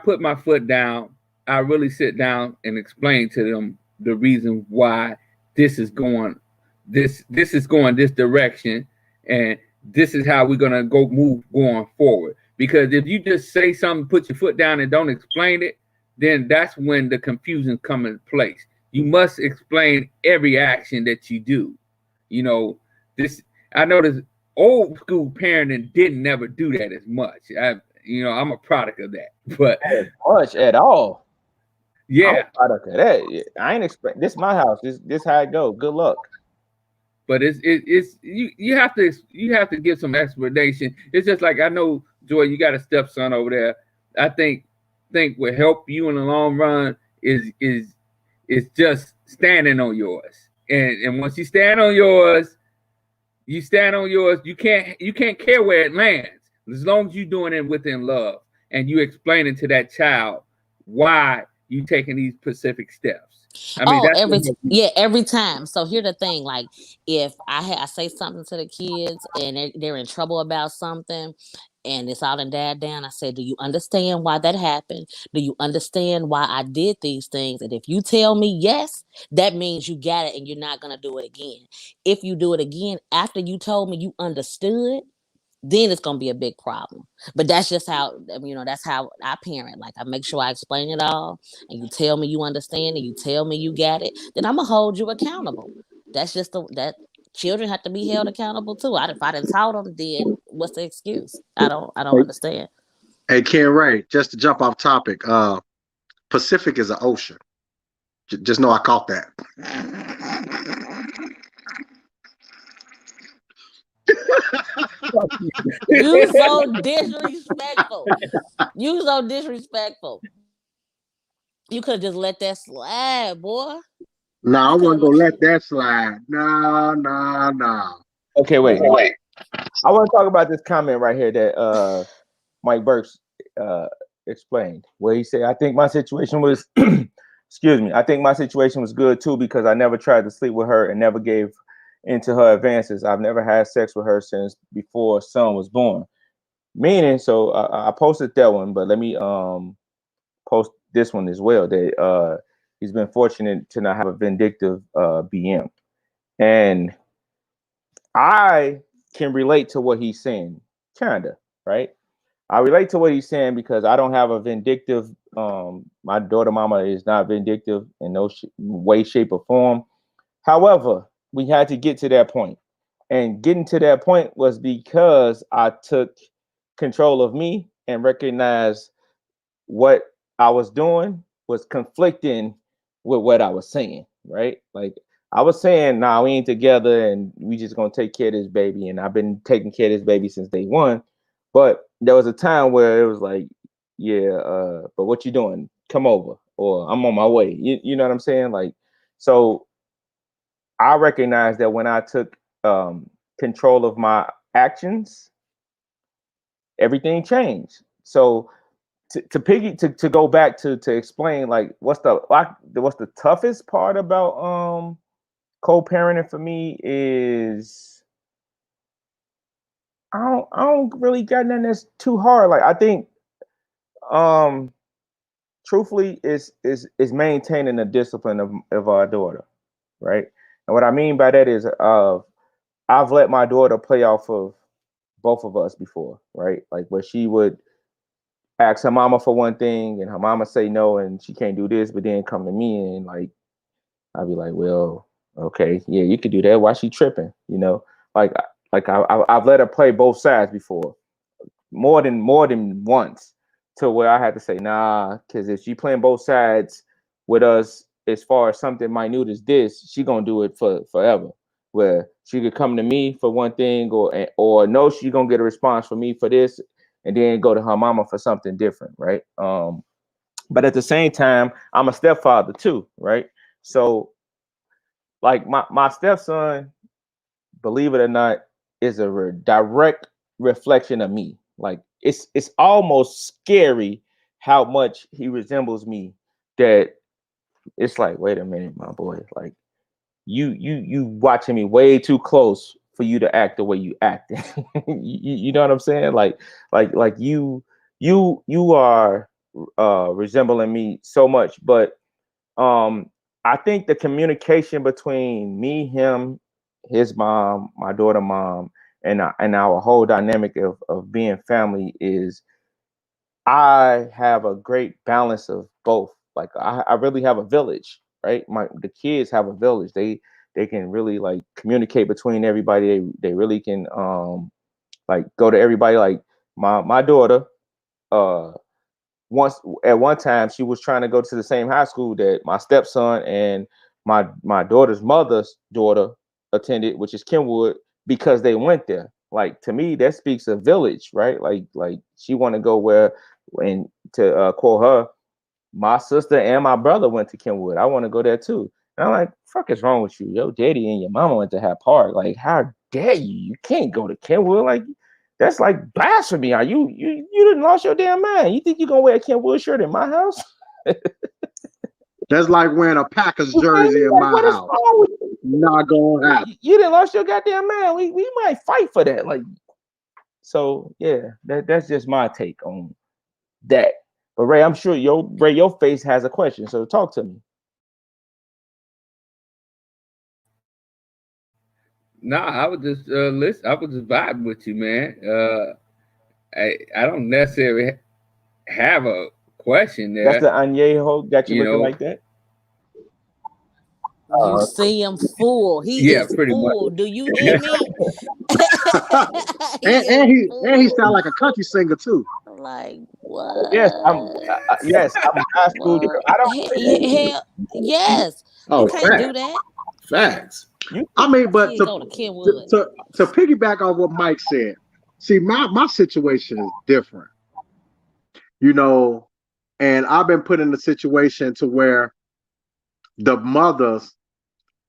put my foot down, I really sit down and explain to them the reason why this is going this direction, and this is how we're gonna move going forward. Because if you just say something, put your foot down, and don't explain it, then that's when the confusion comes in place. You must explain every action that you do. You know, this I noticed old school parenting didn't never do that as much. I'm a product of that. But much at all. Yeah, I'm a product of that. I ain't expect this. My house. This how it go. Good luck. But it's you have to give some explanation. It's just like I know, Joy, you got a stepson over there. I think will help you in the long run is just standing on yours. And once you stand on yours, you can't care where it lands as long as you're doing it within love and you explaining to that child why you taking these specific steps. I mean, every time. So here's the thing: like, if I say something to the kids and they're in trouble about something, and it's all in dad down, I said, "Do you understand why that happened? Do you understand why I did these things? And if you tell me yes, that means you got it, and you're not gonna do it again. If you do it again after you told me you understood." Then it's gonna be a big problem. But that's just how that's how I parent. Like I make sure I explain it all, and you tell me you understand, and you tell me you got it. Then I'm gonna hold you accountable. That's just that children have to be held accountable too. If I didn't taught them, then what's the excuse? I don't understand. Hey, Ken Ray, just to jump off topic, Pacific is an ocean. Just know I caught that. You so disrespectful. You so disrespectful. You could have just let that slide, boy. No, I wasn't gonna let that slide. No. Okay, wait. I want to talk about this comment right here that Mike Burks explained, where he said, "I think my situation was, excuse me, I think my situation was good too because I never tried to sleep with her and never gave into her advances. I've never had sex with her since before son was born." Meaning, so I posted that one, but let me post this one as well. That he's been fortunate to not have a vindictive BM, and I can relate to what he's saying, kinda, right? I relate to what he's saying because I don't have a vindictive. My daughter mama is not vindictive in no way, shape, or form. However, we had to get to that point, and getting to that point was because I took control of me and recognized what I was doing was conflicting with what I was saying, right? Like I was saying, nah, we ain't together and we just gonna take care of this baby. And I've been taking care of this baby since day one. But there was a time where it was like, yeah, but what you doing? Come over, or I'm on my way. You know what I'm saying? Like, so I recognize that when I took control of my actions, everything changed. So to go back to explain like what's the toughest part about co-parenting for me is I don't really got nothing that's too hard. Like I think truthfully is maintaining the discipline of our daughter, right? And what I mean by that is I've let my daughter play off of both of us before, right? Like where she would ask her mama for one thing and her mama say no and she can't do this, but then come to me and like I'd be like, well, okay, yeah, you could do that. Why she tripping? You know, like I've let her play both sides before, more than once, to where I had to say nah, because if she playing both sides with us, as far as something minute as this, she gonna do it for forever. Where she could come to me for one thing, or no, she gonna get a response from me for this, and then go to her mama for something different, right? But at the same time, I'm a stepfather too, right? So, like my stepson, believe it or not, is a direct reflection of me. Like it's almost scary how much he resembles me. That it's like, wait a minute, my boy, like you watching me way too close for you to act the way you act. You know what I'm saying? Like you are resembling me so much, but I think the communication between me, him, his mom, my daughter, mom, and our whole dynamic of being family is I have a great balance of both. Like I really have a village, right? The kids have a village. They can really like communicate between everybody. They really can like go to everybody. Like my daughter, uh once at one time she was trying to go to the same high school that my stepson and my daughter's mother's daughter attended, which is Kenwood, because they went there. Like to me, that speaks of village, right? Like she want to go where, and to quote her, my sister and my brother went to Kenwood. I want to go there too. And I'm like, fuck is wrong with you? Your daddy and your mama went to Hyde Park. Like, how dare you? You can't go to Kenwood. Like, that's like blasphemy. Are you didn't lost your damn mind? You think you're gonna wear a Kenwood shirt in my house? That's like wearing a Packers jersey in Like, my what is house. wrong with you? Not gonna happen. You didn't lost your goddamn mind. We might fight for that. Like, so yeah, that's just my take on that. But Ray, I'm sure your face has a question. So talk to me. Nah, I was just listen. I was just vibing with you, man. I don't necessarily have a question there. That's the añejo got you You looking know, like that. You see him full. He yeah, is pretty much. full. Do you hear me? and he sound like a country singer too. Like what? Yes, I'm a high school. I don't. Yes. Oh, You can't do that. facts. I mean, but You go to Kenwood. to piggyback on what Mike said, see, my situation is different, you know, and I've been put in a situation to where the mothers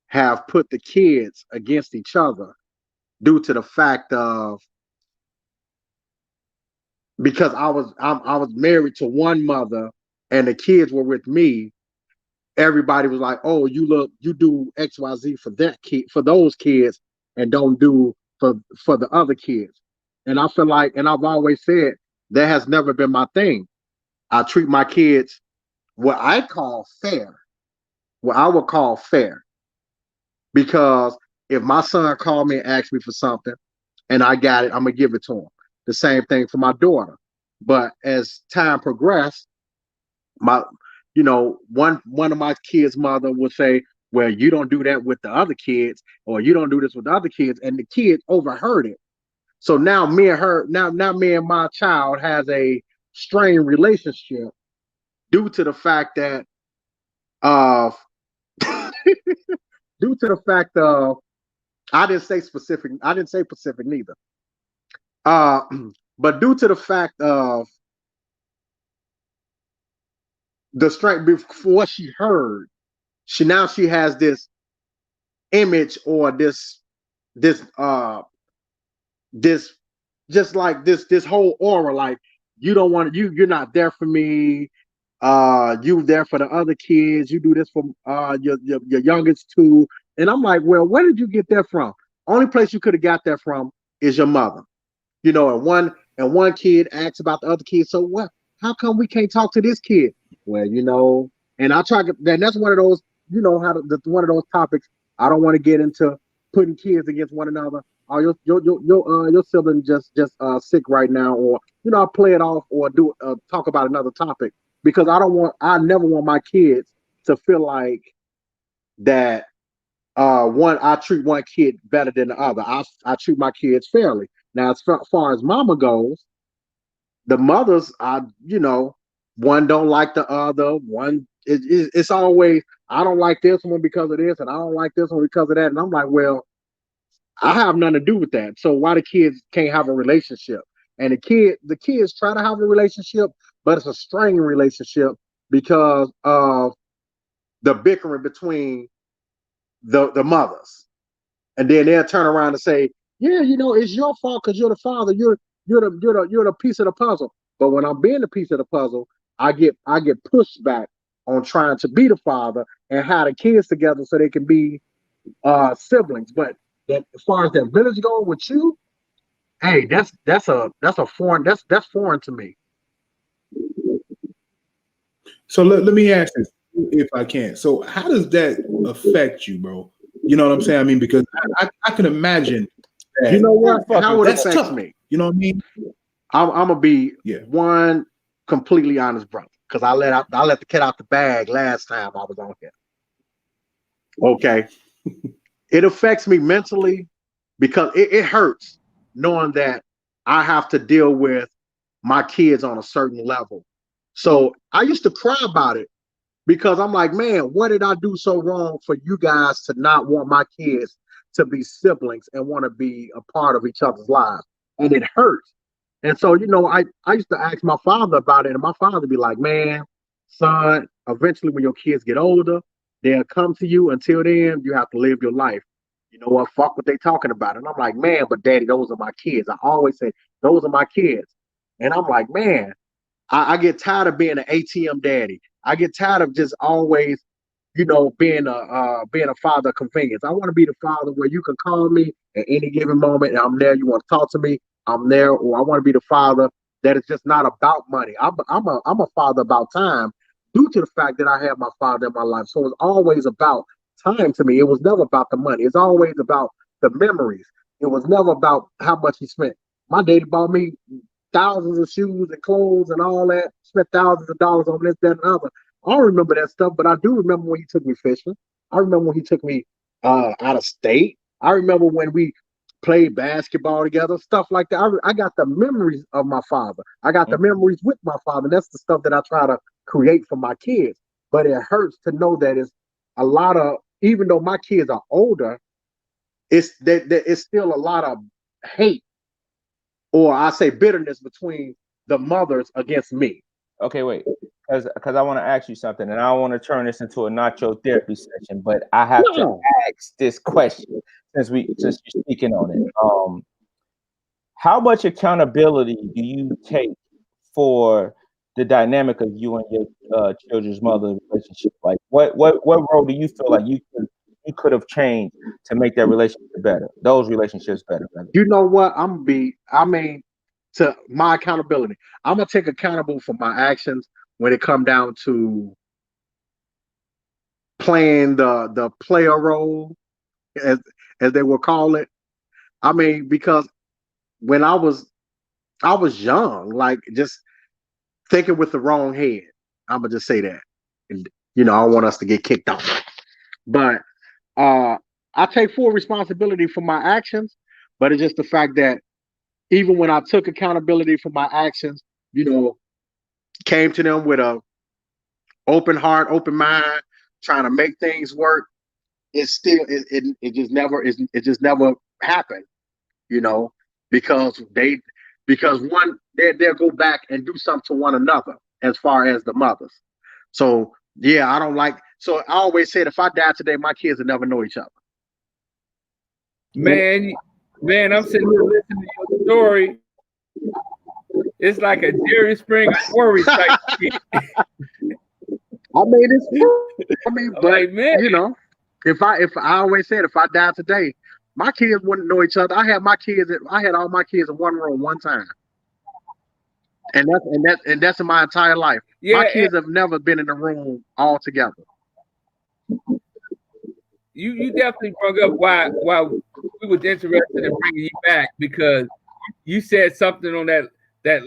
have put the kids against each other due to the fact of, because I was married to one mother and the kids were with me. Everybody was like, "Oh, you do XYZ for that kid, for those kids, and don't do for the other kids." And I feel like, and I've always said that has never been my thing. I treat my kids what I call fair, what I would call fair, because if my son called me and asked me for something, and I got it, I'm gonna give it to him. The same thing for my daughter. But as time progressed, one of my kids' mother would say, "Well, you don't do that with the other kids, or you don't do this with the other kids," and the kids overheard it. So now me and my child has a strained relationship due to the fact that of due to the fact of I didn't say specific neither. But due to the fact of the strength before what she heard, she has this image, or this just like this whole aura, like, you don't want to, you're not there for me, you there for the other kids, you do this for your youngest too. And I'm like, well, where did you get that from? Only place you could have got that from is your mother. And one kid asks about the other kids, so what, how come we can't talk to this kid? Well, and I try to, and that's one of those, one of those topics I don't want to get into, putting kids against one another. Oh, your sibling just sick right now, or I'll play it off, or do talk about another topic, because I never want my kids to feel like that I treat one kid better than the other. I treat my kids fairly. Now, as far as mama goes, the mothers, one don't like the other. One, it's always, I don't like this one because of this, and I don't like this one because of that. And I'm like, well, I have nothing to do with that. So why the kids can't have a relationship? And the kids try to have a relationship, but it's a strained relationship because of the bickering between the mothers. And then they'll turn around and say, yeah, it's your fault because you're the father. You're the piece of the puzzle. But when I'm being the piece of the puzzle, I get pushed back on trying to be the father and have the kids together so they can be siblings. But that, as far as that village going with you, hey, that's foreign. That's foreign to me. So let me ask this. if I can. So how does that affect you, bro? You know what I'm saying? I mean, because I can imagine that. You know what? How it That's affects tough. me. You know what I mean? I'm gonna be Yeah. one completely honest brother, because I let the cat out the bag last time I was on here. Okay, it affects me mentally because it hurts knowing that I have to deal with my kids on a certain level. So I used to cry about it because I'm like, man, what did I do so wrong for you guys to not want my kids to be siblings and want to be a part of each other's lives? And it hurts. And so, I used to ask my father about it, and my father would be like, man, son, eventually when your kids get older, they'll come to you. Until then, you have to live your life. You know what? Fuck what they talking about. And I'm like, man, but daddy, those are my kids. I always say, those are my kids. And I'm like, man, I get tired of being an ATM daddy. I get tired of just always, being a father of convenience. I want to be the father where you can call me at any given moment and I'm there. You want to talk to me, I'm there. Or I want to be the father that is just not about money. I'm a father about time due to the fact that I have my father in my life. So it's always about time to me. It was never about the money. It's always about the memories. It was never about how much he spent. My daddy bought me thousands of shoes and clothes and all that, spent thousands of dollars on this, that, and other. I don't remember that stuff, but I do remember when he took me fishing. I remember when he took me out of state. I remember when we played basketball together, stuff like that. I got the memories of my father. I got the memories with my father. That's the stuff that I try to create for my kids. But it hurts to know that it's a lot of, even though my kids are older, it's still a lot of hate, or I say bitterness, between the mothers against me. Okay, wait, because I want to ask you something, and I don't want to turn this into a nacho therapy session, but I have to ask this question since you're speaking on it. How much accountability do you take for the dynamic of you and your children's mother relationship? Like, what role do you feel like you could have changed to make that relationship better, those relationships better? You know what? To my accountability, I'm gonna take accountable for my actions when it come down to playing the player role, as they will call it. I mean, because when I was young, like, just thinking with the wrong head. I'm gonna just say that, and I don't want us to get kicked off. But I take full responsibility for my actions. But it's just the fact that even when I took accountability for my actions, came to them with a open heart, open mind, trying to make things work, it just never happened, because they'll go back and do something to one another as far as the mothers. So yeah, so I always said, if I die today, my kids will never know each other. Man, I'm sitting here listening to your story. It's like a Jerry Springer worry type shit. But like, man, if I always said, if I die today, my kids wouldn't know each other. I had all my kids in one room one time, and that's in my entire life. Yeah, my kids have never been in a room all together. You definitely brought up why we was interested in bringing you back, because you said something on that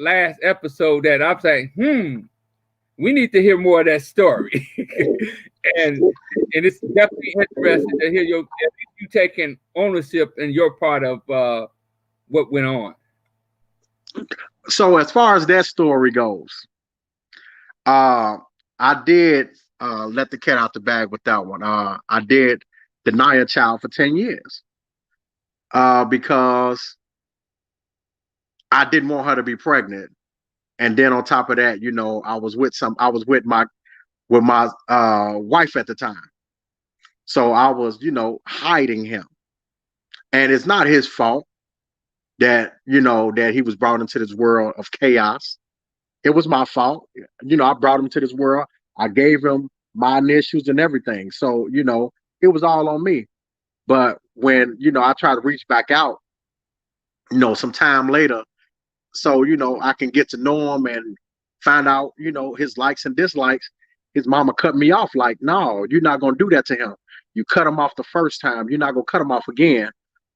last episode that I'm saying, we need to hear more of that story. and it's definitely interesting to hear you taking ownership in your part of what went on. So as far as that story goes, I did let the cat out the bag with that one. I did deny a child for 10 years because I didn't want her to be pregnant. And then on top of that, I was with my wife at the time. So I was, hiding him. And it's not his fault that he was brought into this world of chaos. It was my fault. I brought him to this world. I gave him my initials and everything. So, it was all on me. But when, I tried to reach back out, some time later, so, I can get to know him and find out, his likes and dislikes, his mama cut me off like, no, you're not gonna do that to him. You cut him off the first time, you're not gonna cut him off again.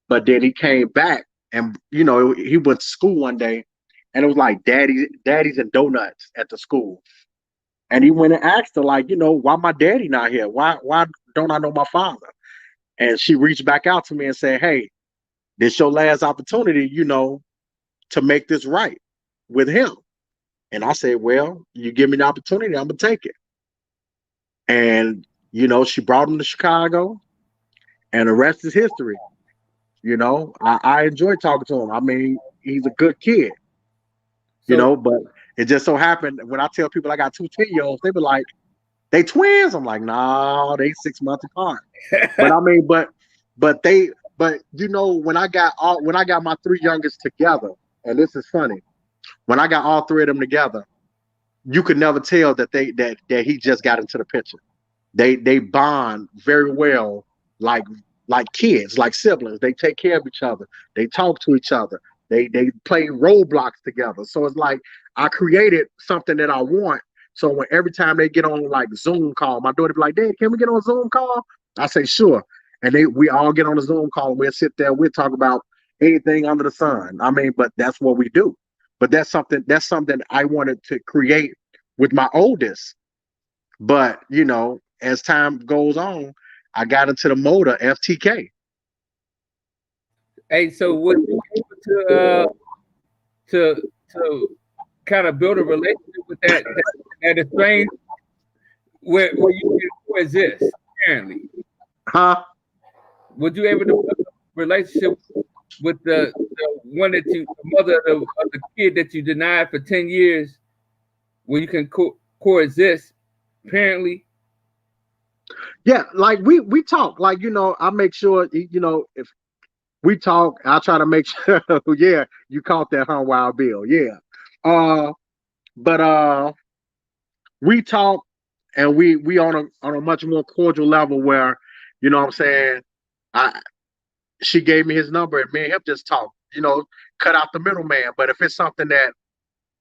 But then he came back, and you know, he went to school one day, and it was like daddies and donuts at the school. And he went and asked her, like, you know, why my daddy not here? Why don't I know my father? And she reached back out to me and said, hey, this your last opportunity, you know, to make this right with him. And I said, well, you give me the opportunity, I'm gonna take it. And you know, she brought him to Chicago, and the rest is history. You know, I enjoy talking to him. I mean, he's a good kid, you know, but it just so happened when I tell people I got 2 10-year-olds, they be like, they twins. I'm like, nah, they 6 months apart. But I mean, but you know, when I got my 3 youngest together, and this is funny, when I got all 3 of them together, you could never tell that that he just got into the picture. They bond very well, like kids, like siblings. They take care of each other. They talk to each other. They play roadblocks together. So it's like I created something that I want. So when every time they get on like Zoom call, my daughter be like, Dad, can we get on a Zoom call? I say, sure. And we all get on a Zoom call and we'll sit there, we'll talk about anything under the sun. I mean, but that's what we do. But that's something I wanted to create with my oldest. But you know, as time goes on, I got into the mode of FTK. Hey, so what you able to kind of build a relationship with that estranged where you can coexist, apparently? Huh? Was you able to build a relationship with the one that the mother of the kid that you denied for 10 years, where you can coexist, apparently? Yeah, like we talk, like, you know, I make sure, you know, if we talk, I try to make sure, yeah, you caught that, huh, Wild Bill? Yeah. But we talk, and we on a much more cordial level where, you know what I'm saying, she gave me his number and me and him just talk, you know, cut out the middleman. But if it's something that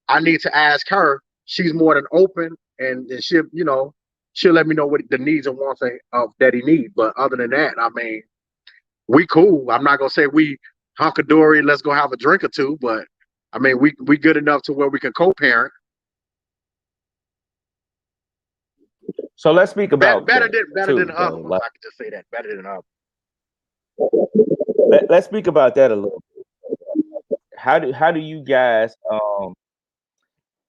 I need to ask her, she's more than open, and she'll, you know, she'll let me know what the needs and wants of that he needs. But other than that, I mean, we cool. I'm not gonna say we hunkadory, let's go have a drink or two, but I mean, we good enough to where we can co-parent. So let's speak about better than other ones. I could just say that, better than other. Let's speak about that a little bit. How do you guys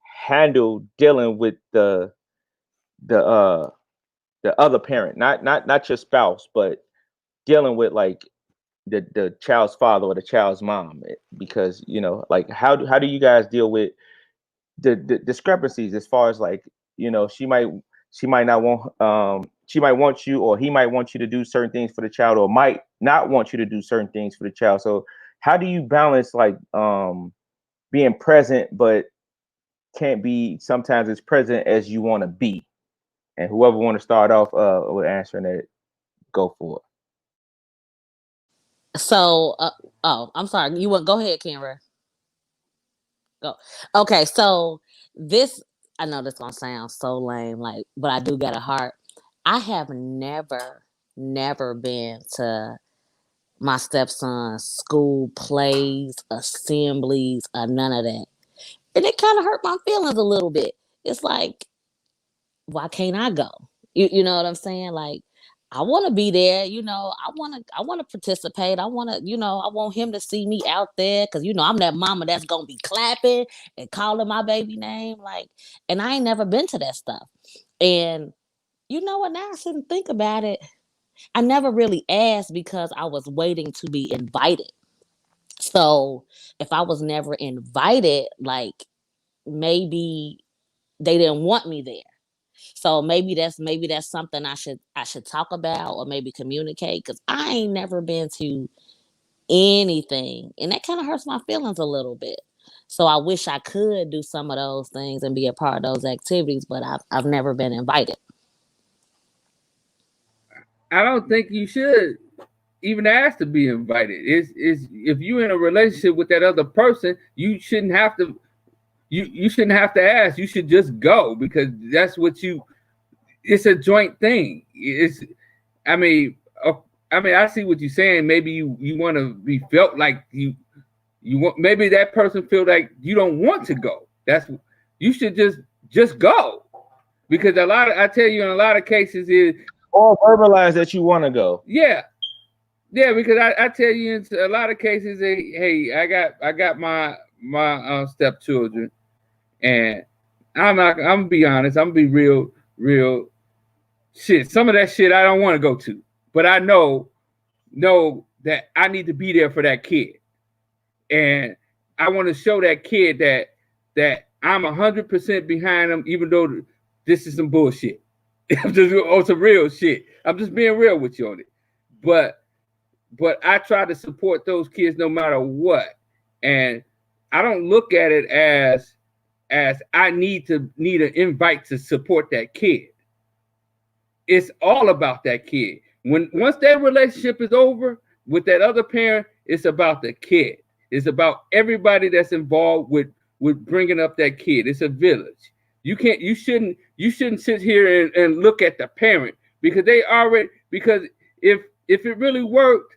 handle dealing with the other parent, not your spouse, but dealing with like the child's father or the child's mom? Because, you know, like how do you guys deal with the discrepancies as far as, like, you know, she might not want she might want you, or he might want you to do certain things for the child, or might not want you to do certain things for the child. So how do you balance like being present but can't be sometimes as present as you want to be? And whoever want to start off with answering that, go for it. So, I'm sorry. You want go ahead, Kenra. Go. Okay, so this, I know this gonna sound so lame, like, but I do got a heart. I have never been to my stepson's school plays, assemblies, or none of that, and it kind of hurt my feelings a little bit. It's like, why can't I go? You know what I'm saying? Like, I want to be there, you know. I want to participate. I want to, you know, I want him to see me out there, because, you know, I'm that mama that's gonna be clapping and calling my baby name, like. And I ain't never been to that stuff. And you know what? Now I shouldn't think about it. I never really asked because I was waiting to be invited. So if I was never invited, like, maybe they didn't want me there. So maybe that's something I should talk about, or maybe communicate, because I ain't never been to anything, and that kind of hurts my feelings a little bit. So I wish I could do some of those things and be a part of those activities, but I've never been invited. I don't think you should even ask to be invited. Is if you're in a relationship with that other person, you shouldn't have to. You shouldn't have to ask. You should just go, because that's what it's a joint thing. I mean, I see what you're saying. Maybe you want to be felt like you want. Maybe that person feel like you don't want to go. You should just go, because I tell you, in a lot of cases is or verbalize that you want to go. Yeah, because I tell you, in a lot of cases, hey, I got my stepchildren, and I'm gonna be honest. I'm gonna be real shit. Some of that shit I don't want to go to, but I know that I need to be there for that kid, and I want to show that kid that I'm 100% behind them, even though this is some bullshit. Some real shit. I'm just being real with you on it, but I try to support those kids no matter what, and I don't look at it as I need an invite to support that kid. It's all about that kid. Once that relationship is over with that other parent, it's about the kid. It's about everybody that's involved with bringing up that kid. It's a village. You shouldn't sit here and look at the parent, because if it really worked,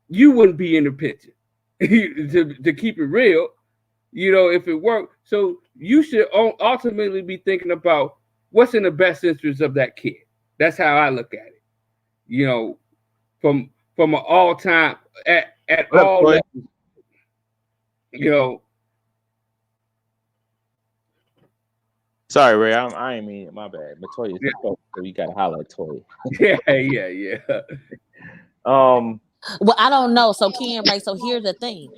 you wouldn't be in the picture. to keep it real, if it worked. So you should ultimately be thinking about what's in the best interest of that kid. That's how I look at it. From an all time at all levels. Sorry, Ray. I ain't mean it. My bad. But Toya, so you gotta holler at Toya. Yeah. Well, I don't know. So Ken, right? So here's the thing.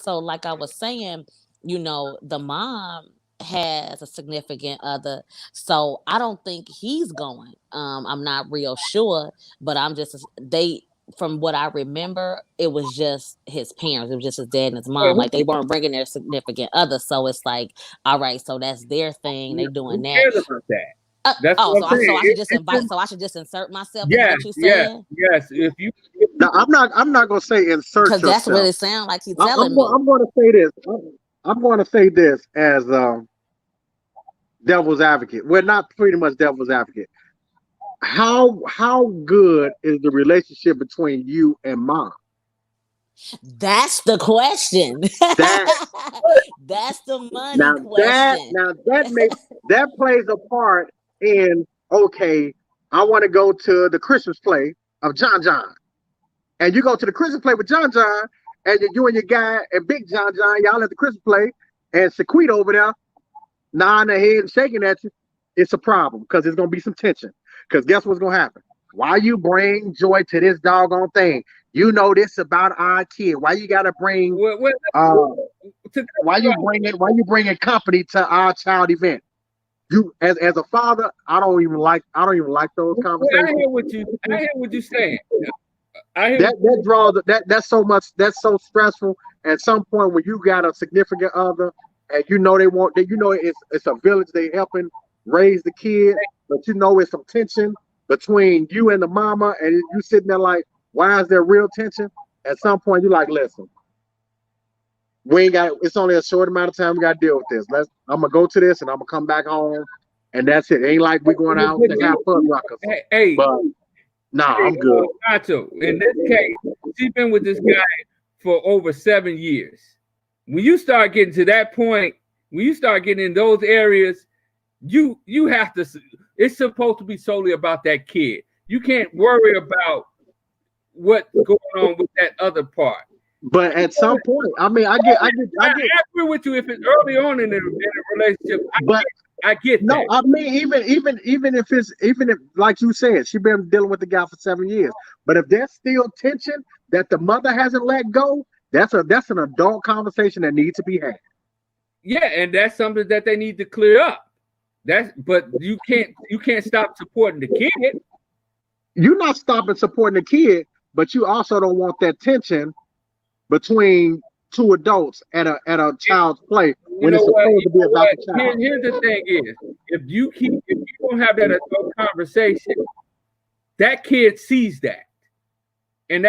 Like I was saying, the mom has a significant other, so I don't think he's going. I'm not real sure, but from what I remember, it was just his parents. It was just his dad and his mom. Like, they weren't bringing their significant other. So it's like, all right, so that's their thing. They doing that. Who cares about that? That's so I should just invite. So I should just insert myself. Yes, what you saying? yes. If you, now, I'm not gonna say insert, because that's what it sounds like he's telling me. I'm going to say this. I'm going to say this as devil's advocate. We're not pretty much devil's advocate. How good is the relationship between you and mom? That's the question. That's the money question. That plays a part in, okay, I want to go to the Christmas play of John John. And you go to the Christmas play with John John, and you and your guy and Big John John, y'all at the Christmas play, and Sequita over there nodding her head and shaking at you. It's a problem, because there's going to be some tension. Because guess what's going to happen? Why you bring joy to this doggone thing? You know this about our kid. Why you got to bring? Why you bringing company to our child event? You as a father, I don't even like those conversations. I hear what you're saying. That's so stressful. At some point, when you got a significant other, and it's a village, they helping raise the kid, but it's some tension between you and the mama, and you sitting there like, why is there real tension? At some point, you're like, listen, it's only a short amount of time we got to deal with this. I'm gonna go to this, and I'm gonna come back home, and that's it. It ain't like we going out to have fun, rockers. But I'm good. Nacho, in this case, she's been with this guy for over 7 years. When you start getting to that point, when you start getting in those areas, you have to. It's supposed to be solely about that kid. You can't worry about what's going on with that other part. But at some point, I agree with you if it's early on in the relationship. I get that. No, I mean, even if like you said, she's been dealing with the guy for 7 years. But if there's still tension that the mother hasn't let go, that's an adult conversation that needs to be had. Yeah, and that's something that they need to clear up. But you can't stop supporting the kid. You're not stopping supporting the kid, but you also don't want that tension between two adults at a child's play when it's supposed to be about the child. Here's the thing is, if you don't have that adult conversation, that kid sees that. And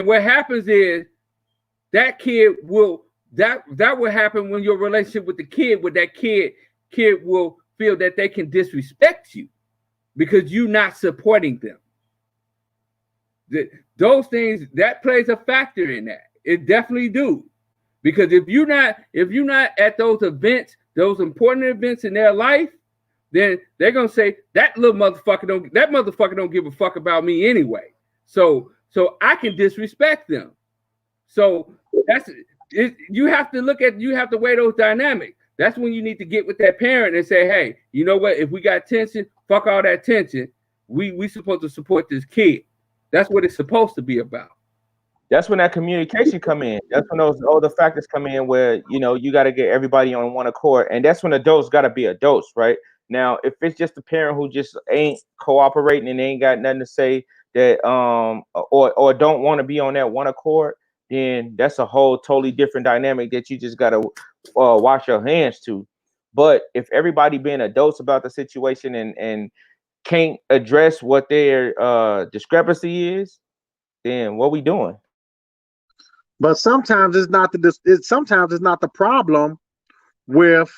what happens is that kid will that will happen when your relationship with the kid, with that kid will feel that they can disrespect you. because you're not supporting them. Those things, that plays a factor in that. It definitely do. Because if you're not at those events, those important events in their life, then they're gonna say that motherfucker don't give a fuck about me anyway. So I can disrespect them. So that's it. You have to weigh those dynamics. That's when you need to get with that parent and say, hey, you know what? If we got tension, fuck all that tension. We supposed to support this kid. That's what it's supposed to be about. That's when that communication come in. That's when those other factors come in where, you got to get everybody on one accord. And that's when adults got to be adults, right? Now, if it's just a parent who just ain't cooperating and they ain't got nothing to say that or don't want to be on that one accord, then that's a whole totally different dynamic that you just got to wash your hands to. But if everybody being adults about the situation and can't address what their discrepancy is, then what we doing? But sometimes it's not the problem with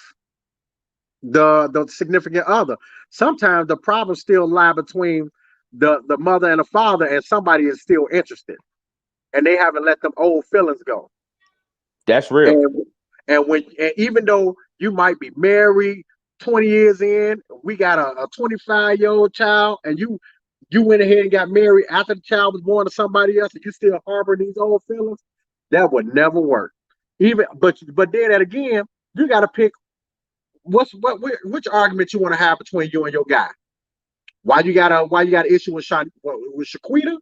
the significant other. Sometimes the problem still lie between the mother and the father, and somebody is still interested, and they haven't let them old feelings go. That's real. And even though you might be married 20 years in, we got a 25-year-old child, and you went ahead and got married after the child was born to somebody else, and you still harbor these old feelings, that would never work. But then again, you got to pick which argument you want to have between you and your guy. Why you got an issue with Shaquita,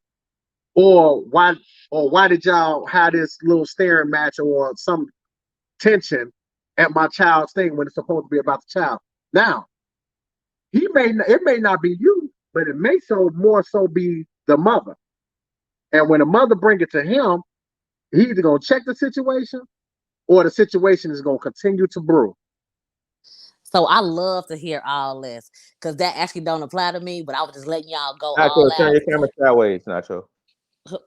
or why did y'all have this little staring match or some tension at my child's thing when it's supposed to be about the child? Now, it may not be you, but it may more so be the mother. And when the mother bring it to him, he's either gonna check the situation or the situation is gonna continue to brew. So I love to hear all this because that actually don't apply to me, but I was just letting y'all go Nacho, all turn out. your camera sideways, Nacho.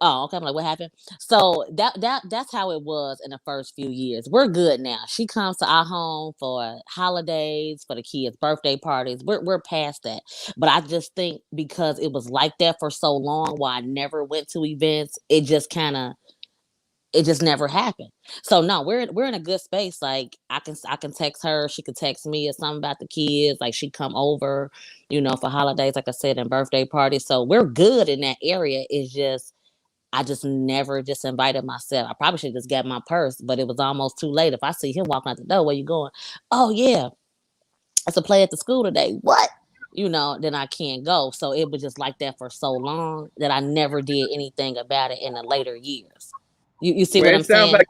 Oh, okay. I'm like, what happened? So that's how it was in the first few years. We're good now. She comes to our home for holidays, for the kids' birthday parties. We're past that. But I just think because it was like that for so long, while I never went to events, it just never happened. So no, we're in a good space. Like I can text her, she could text me or something about the kids. Like she come over, for holidays, like I said, and birthday parties. So we're good in that area. It's just I just never just invited myself. I probably should just get my purse, but it was almost too late. If I see him walking out the door, where you going? Oh yeah, it's a play at the school today. What? Then I can't go. So it was just like that for so long that I never did anything about it in the later years. You see what I'm saying? Like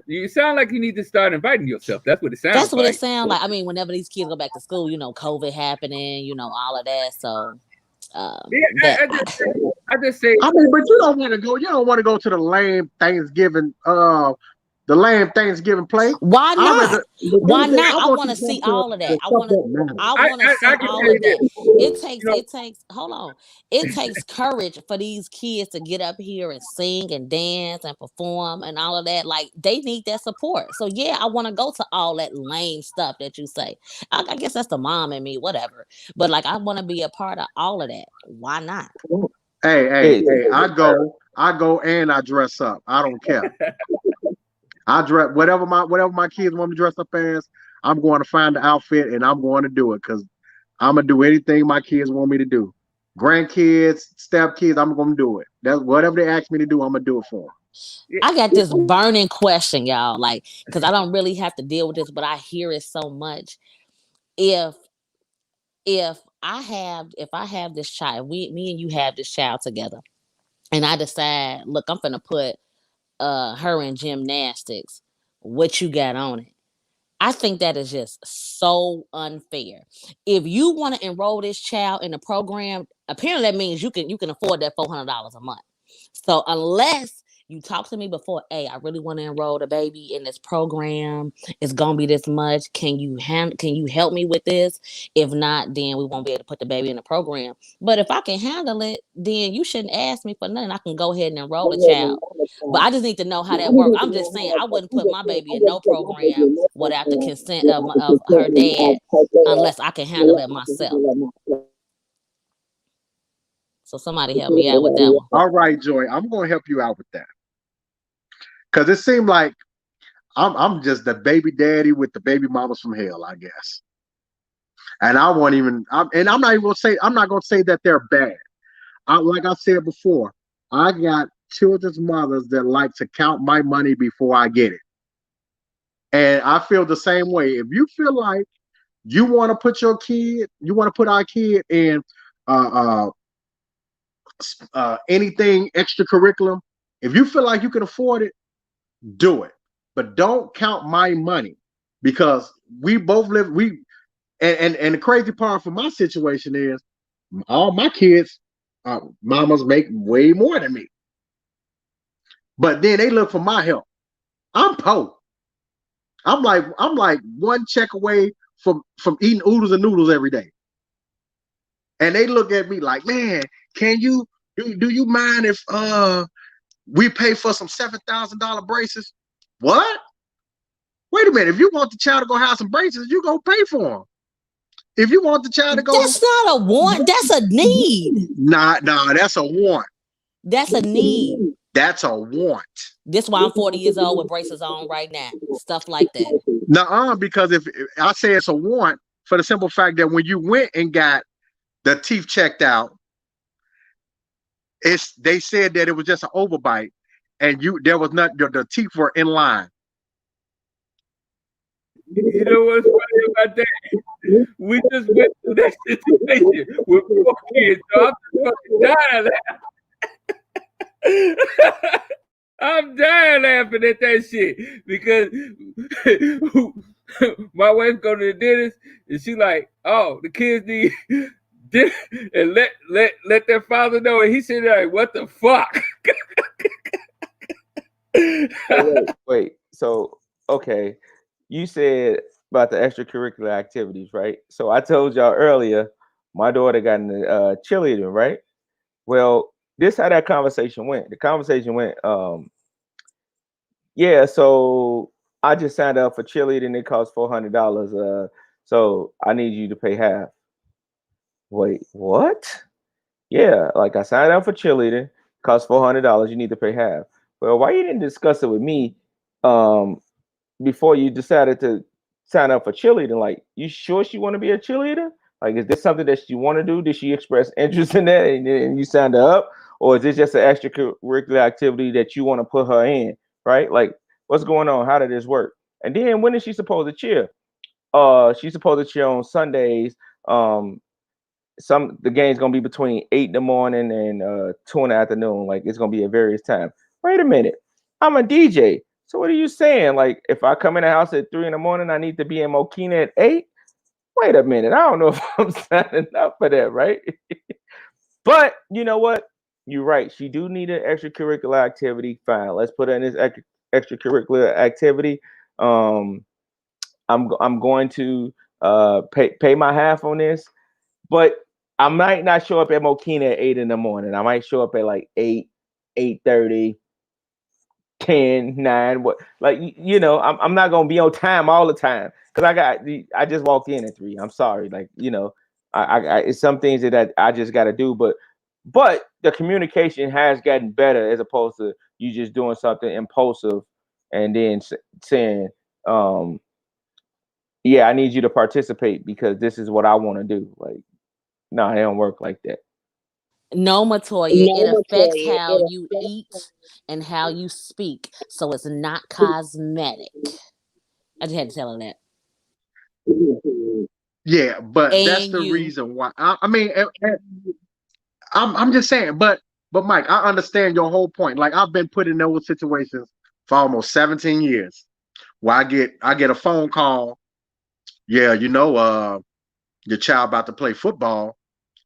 you sound like you need to start inviting yourself. That's what it sounds like. That's what it sounds like. I mean, whenever these kids go back to school, COVID happening, all of that. So I just say. I mean, but you don't want to go. You don't want to go to the lame Thanksgiving. The lame Thanksgiving play. Why not? Why not? I want to see all of that. I want to see all of that. It takes. Hold on. It takes courage for these kids to get up here and sing and dance and perform and all of that. Like they need that support. So yeah, I want to go to all that lame stuff that you say. I guess that's the mom in me, whatever. But like, I want to be a part of all of that. Why not? Hey! I go and I dress up. I don't care. I dress whatever my kids want me to dress up as. I'm going to find the outfit and I'm going to do it because I'm gonna do anything my kids want me to do. Grandkids, stepkids, I'm gonna do it. That's whatever they ask me to do. I'm gonna do it for them. I got this burning question, y'all. Like, because I don't really have to deal with this, but I hear it so much. If I have this child, me and you have this child together, and I decide, look, I'm gonna put her in gymnastics, what you got on it? I think that is just so unfair. If you want to enroll this child in a program, apparently that means you can afford that $400 a month. So unless you talk to me before, hey, I really want to enroll the baby in this program. It's gonna be this much. Can you help me with this? If not, then we won't be able to put the baby in the program. But if I can handle it, then you shouldn't ask me for nothing. I can go ahead and enroll the child. But I just need to know how that works. I'm just saying I wouldn't put my baby in no program without the consent of her dad unless I can handle it myself. So somebody help me out with that one. All right, Joy, I'm gonna help you out with that. Cause it seemed like I'm just the baby daddy with the baby mamas from hell, I guess. And I won't even I'm not even gonna say that they're bad. Like I said before, I got children's mothers that like to count my money before I get it. And I feel the same way. If you feel like you want to put our kid in anything extracurriculum, if you feel like you can afford it, do it. But don't count my money, because we both live, and the crazy part for my situation is all my kids, mamas make way more than me. But then they look for my help. I'm poor. I'm like one check away from eating oodles and noodles every day. And they look at me like, man, can you do you mind if we pay for some $7,000 braces? What? Wait a minute. If you want the child to go have some braces, you go pay for them. If you want the child to go, that's not a want. That's a need. Nah, that's a want. That's a need. That's a want. This is why I'm 40 years old with braces on right now. Stuff like that. Nuh-uh, because if I say it's a want for the simple fact that when you went and got the teeth checked out, they said that it was just an overbite, and there was not the teeth were in line. You know what's funny about that? We just went through that situation with 4 kids, so I'm just fucking dying laughing. I'm dying laughing at that shit because my wife go to the dentist and she like, oh, the kids need and let their father know, and he said like, what the fuck? Wait. So okay, you said about the extracurricular activities, right? So I told y'all earlier, my daughter got in the cheerleading, right? Well, this how that conversation went. The conversation went, yeah. So I just signed up for cheerleading. It costs $400. So I need you to pay half. Wait, what? Yeah, like I signed up for cheerleading. Costs $400. You need to pay half. Well, why you didn't discuss it with me before you decided to sign up for cheerleading? Like, you sure she want to be a cheerleader? Like, is this something that she want to do? Did she express interest in that and you signed her up? Or is this just an extracurricular activity that you want to put her in, right? Like, what's going on? How did this work? And then when is she supposed to cheer? She's supposed to cheer on Sundays. The game's gonna be between 8 in the morning and 2 in the afternoon. Like, it's gonna be at various times. Wait a minute, I'm a DJ. So what are you saying? Like, if I come in the house at 3 in the morning, I need to be in Mokina at 8? Wait a minute, I don't know if I'm signing up for that, right? But you know what? You're right. She do need an extracurricular activity. Fine, let's put her in this extracurricular activity. I'm going to pay my half on this, but I might not show up at Mokina at 8 in the morning. I might show up at like 8, 8:30, 10, 9. What, like, you know, I'm not gonna be on time all the time because I just walk in at 3. I'm sorry, like, you know, I it's some things that I just got to do, but the communication has gotten better as opposed to you just doing something impulsive and then saying, yeah, I need you to participate because this is what I want to do. Like, no, it don't work like that. No, Matoya, it affects how you eat and how you speak. So it's not cosmetic. I just had to tell her that. Yeah, but that's the reason why. I mean, I'm just saying, but Mike, I understand your whole point. Like, I've been put in those situations for almost 17 years where I get a phone call. Yeah, you know, your child about to play football,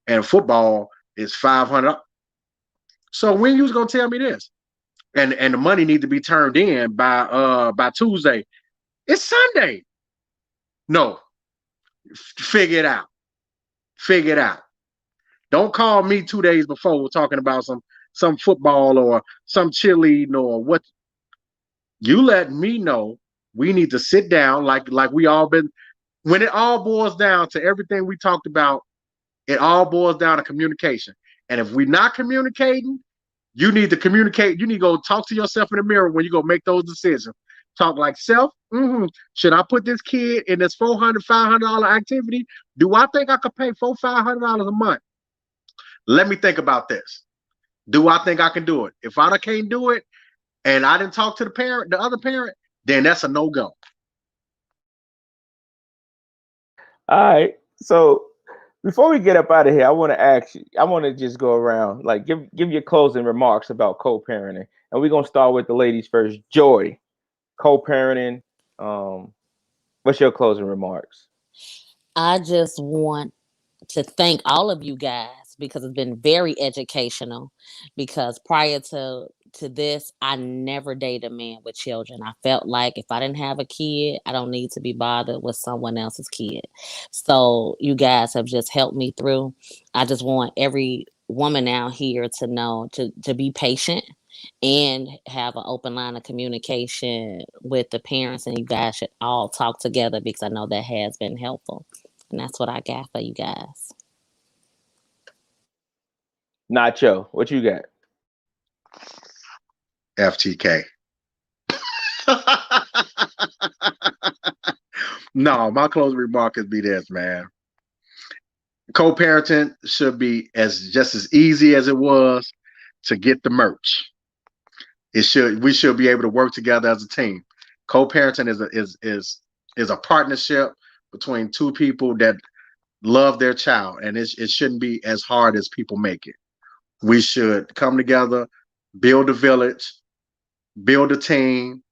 and football is $500. So when you was gonna tell me this? And the money need to be turned in by Tuesday. It's Sunday. No, figure it out. Figure it out. Don't call me 2 days before talking about some football or some cheerleading or what. You let me know. We need to sit down like we all been. When it all boils down to everything we talked about, it all boils down to communication. And if we're not communicating, you need to communicate. You need to go talk to yourself in the mirror when you go make those decisions. Talk like self. Should I put this kid in this $400, $500 activity? Do I think I could pay $400, $500 a month? Let me think about this. Do I think I can do it? If I can't do it, and I didn't talk to the other parent, then that's a no-go. All right. So before we get up out of here, I want to ask you, I want to just go around, like give your closing remarks about co-parenting. And we're gonna start with the ladies first. Joy, co-parenting. What's your closing remarks? I just want to thank all of you guys because it's been very educational. Because prior to this, I never dated a man with children. I felt like if I didn't have a kid, I don't need to be bothered with someone else's kid. So you guys have just helped me through. I just want every woman out here to know to be patient and have an open line of communication with the parents, and you guys should all talk together because I know that has been helpful. And that's what I got for you guys. Nacho, what you got? FTK. No, my closing remark is be this, man. Co-parenting should be just as easy as it was to get the merch. We should be able to work together as a team. Co-parenting is a partnership between two people that love their child, and it shouldn't be as hard as people make it. We should come together, build a village, build a team,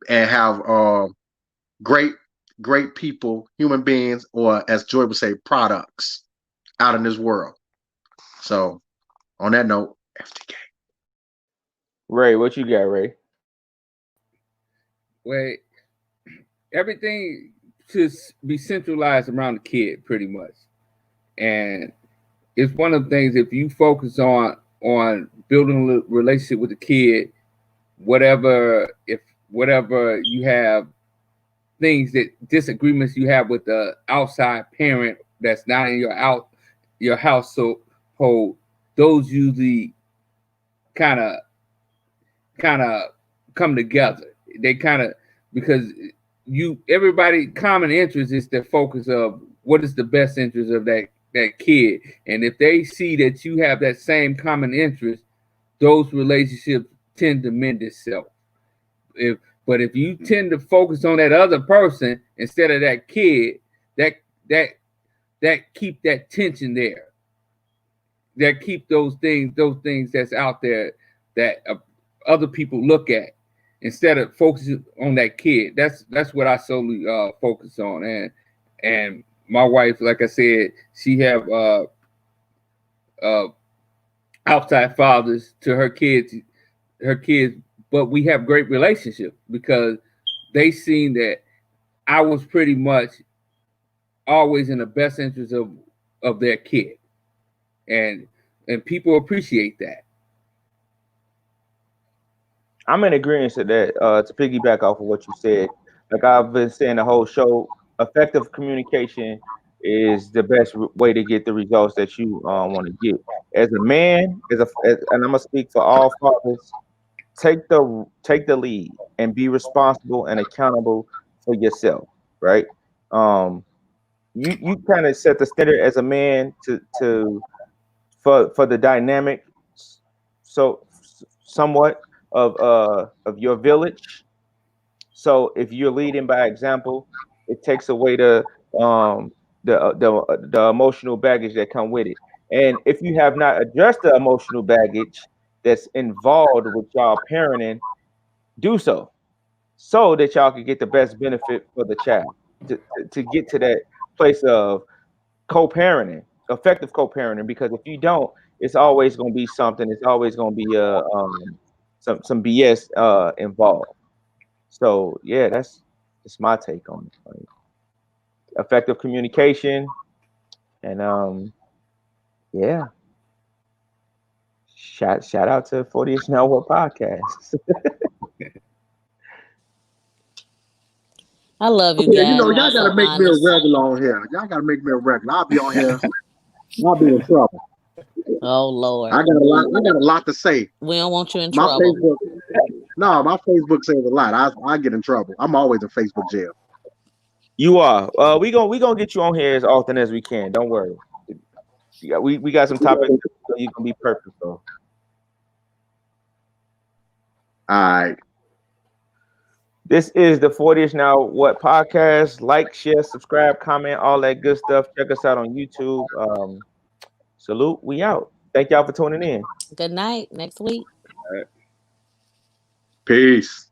and have great people, human beings, or as Joy would say, products out in this world. So on that note, FTK. Ray, what you got, Ray? Well, everything should be centralized around the kid pretty much. And it's one of the things, if you focus on building a relationship with the kid, whatever you have things disagreements you have with the outside parent that's not in your household, those usually kind of come together. They because everybody common interest is the focus of what is the best interest of that kid. And if they see that you have that same common interest, those relationships tend to mend itself. But if you tend to focus on that other person instead of that kid, that keep that tension there. That keep those things that's out there that other people look at instead of focusing on that kid. That's what I solely focus on. And my wife, like I said, she have outside fathers to her kids, but we have great relationship because they seen that I was pretty much always in the best interest of their kid. And people appreciate that. I'm in agreement to that. To piggyback off of what you said, like I've been saying the whole show, effective communication is the best way to get the results that you want to get. As a man, and I'm gonna speak for all fathers, take the lead and be responsible and accountable for yourself. Right? You kind of set the standard as a man for the dynamic, so somewhat of your village. So if you're leading by example, it takes away the emotional baggage that come with it. And if you have not addressed the emotional baggage that's involved with y'all parenting, do so that y'all can get the best benefit for the child to get to that place of co-parenting, effective co-parenting. Because if you don't, it's always going to be something. It's always going to be some BS involved. So yeah, that's my take on it. Like, effective communication, and yeah. Shout out to 40ish Now What podcast. I love you guys. Yeah, y'all gotta make me a regular on here. Y'all gotta make me a regular. I'll be on here. I'll be in trouble. Oh Lord. I got a lot. I got a lot to say. We don't want you in My trouble. Facebook. No, my Facebook says a lot. I get in trouble. I'm always in Facebook jail. You are. We gonna get you on here as often as we can. Don't worry. Yeah, we got some topics. So you can be perfect though. All right. This is the 40ish Now What podcast. Like, share, subscribe, comment, all that good stuff. Check us out on YouTube. Salute. We out. Thank y'all for tuning in. Good night. Next week. Peace.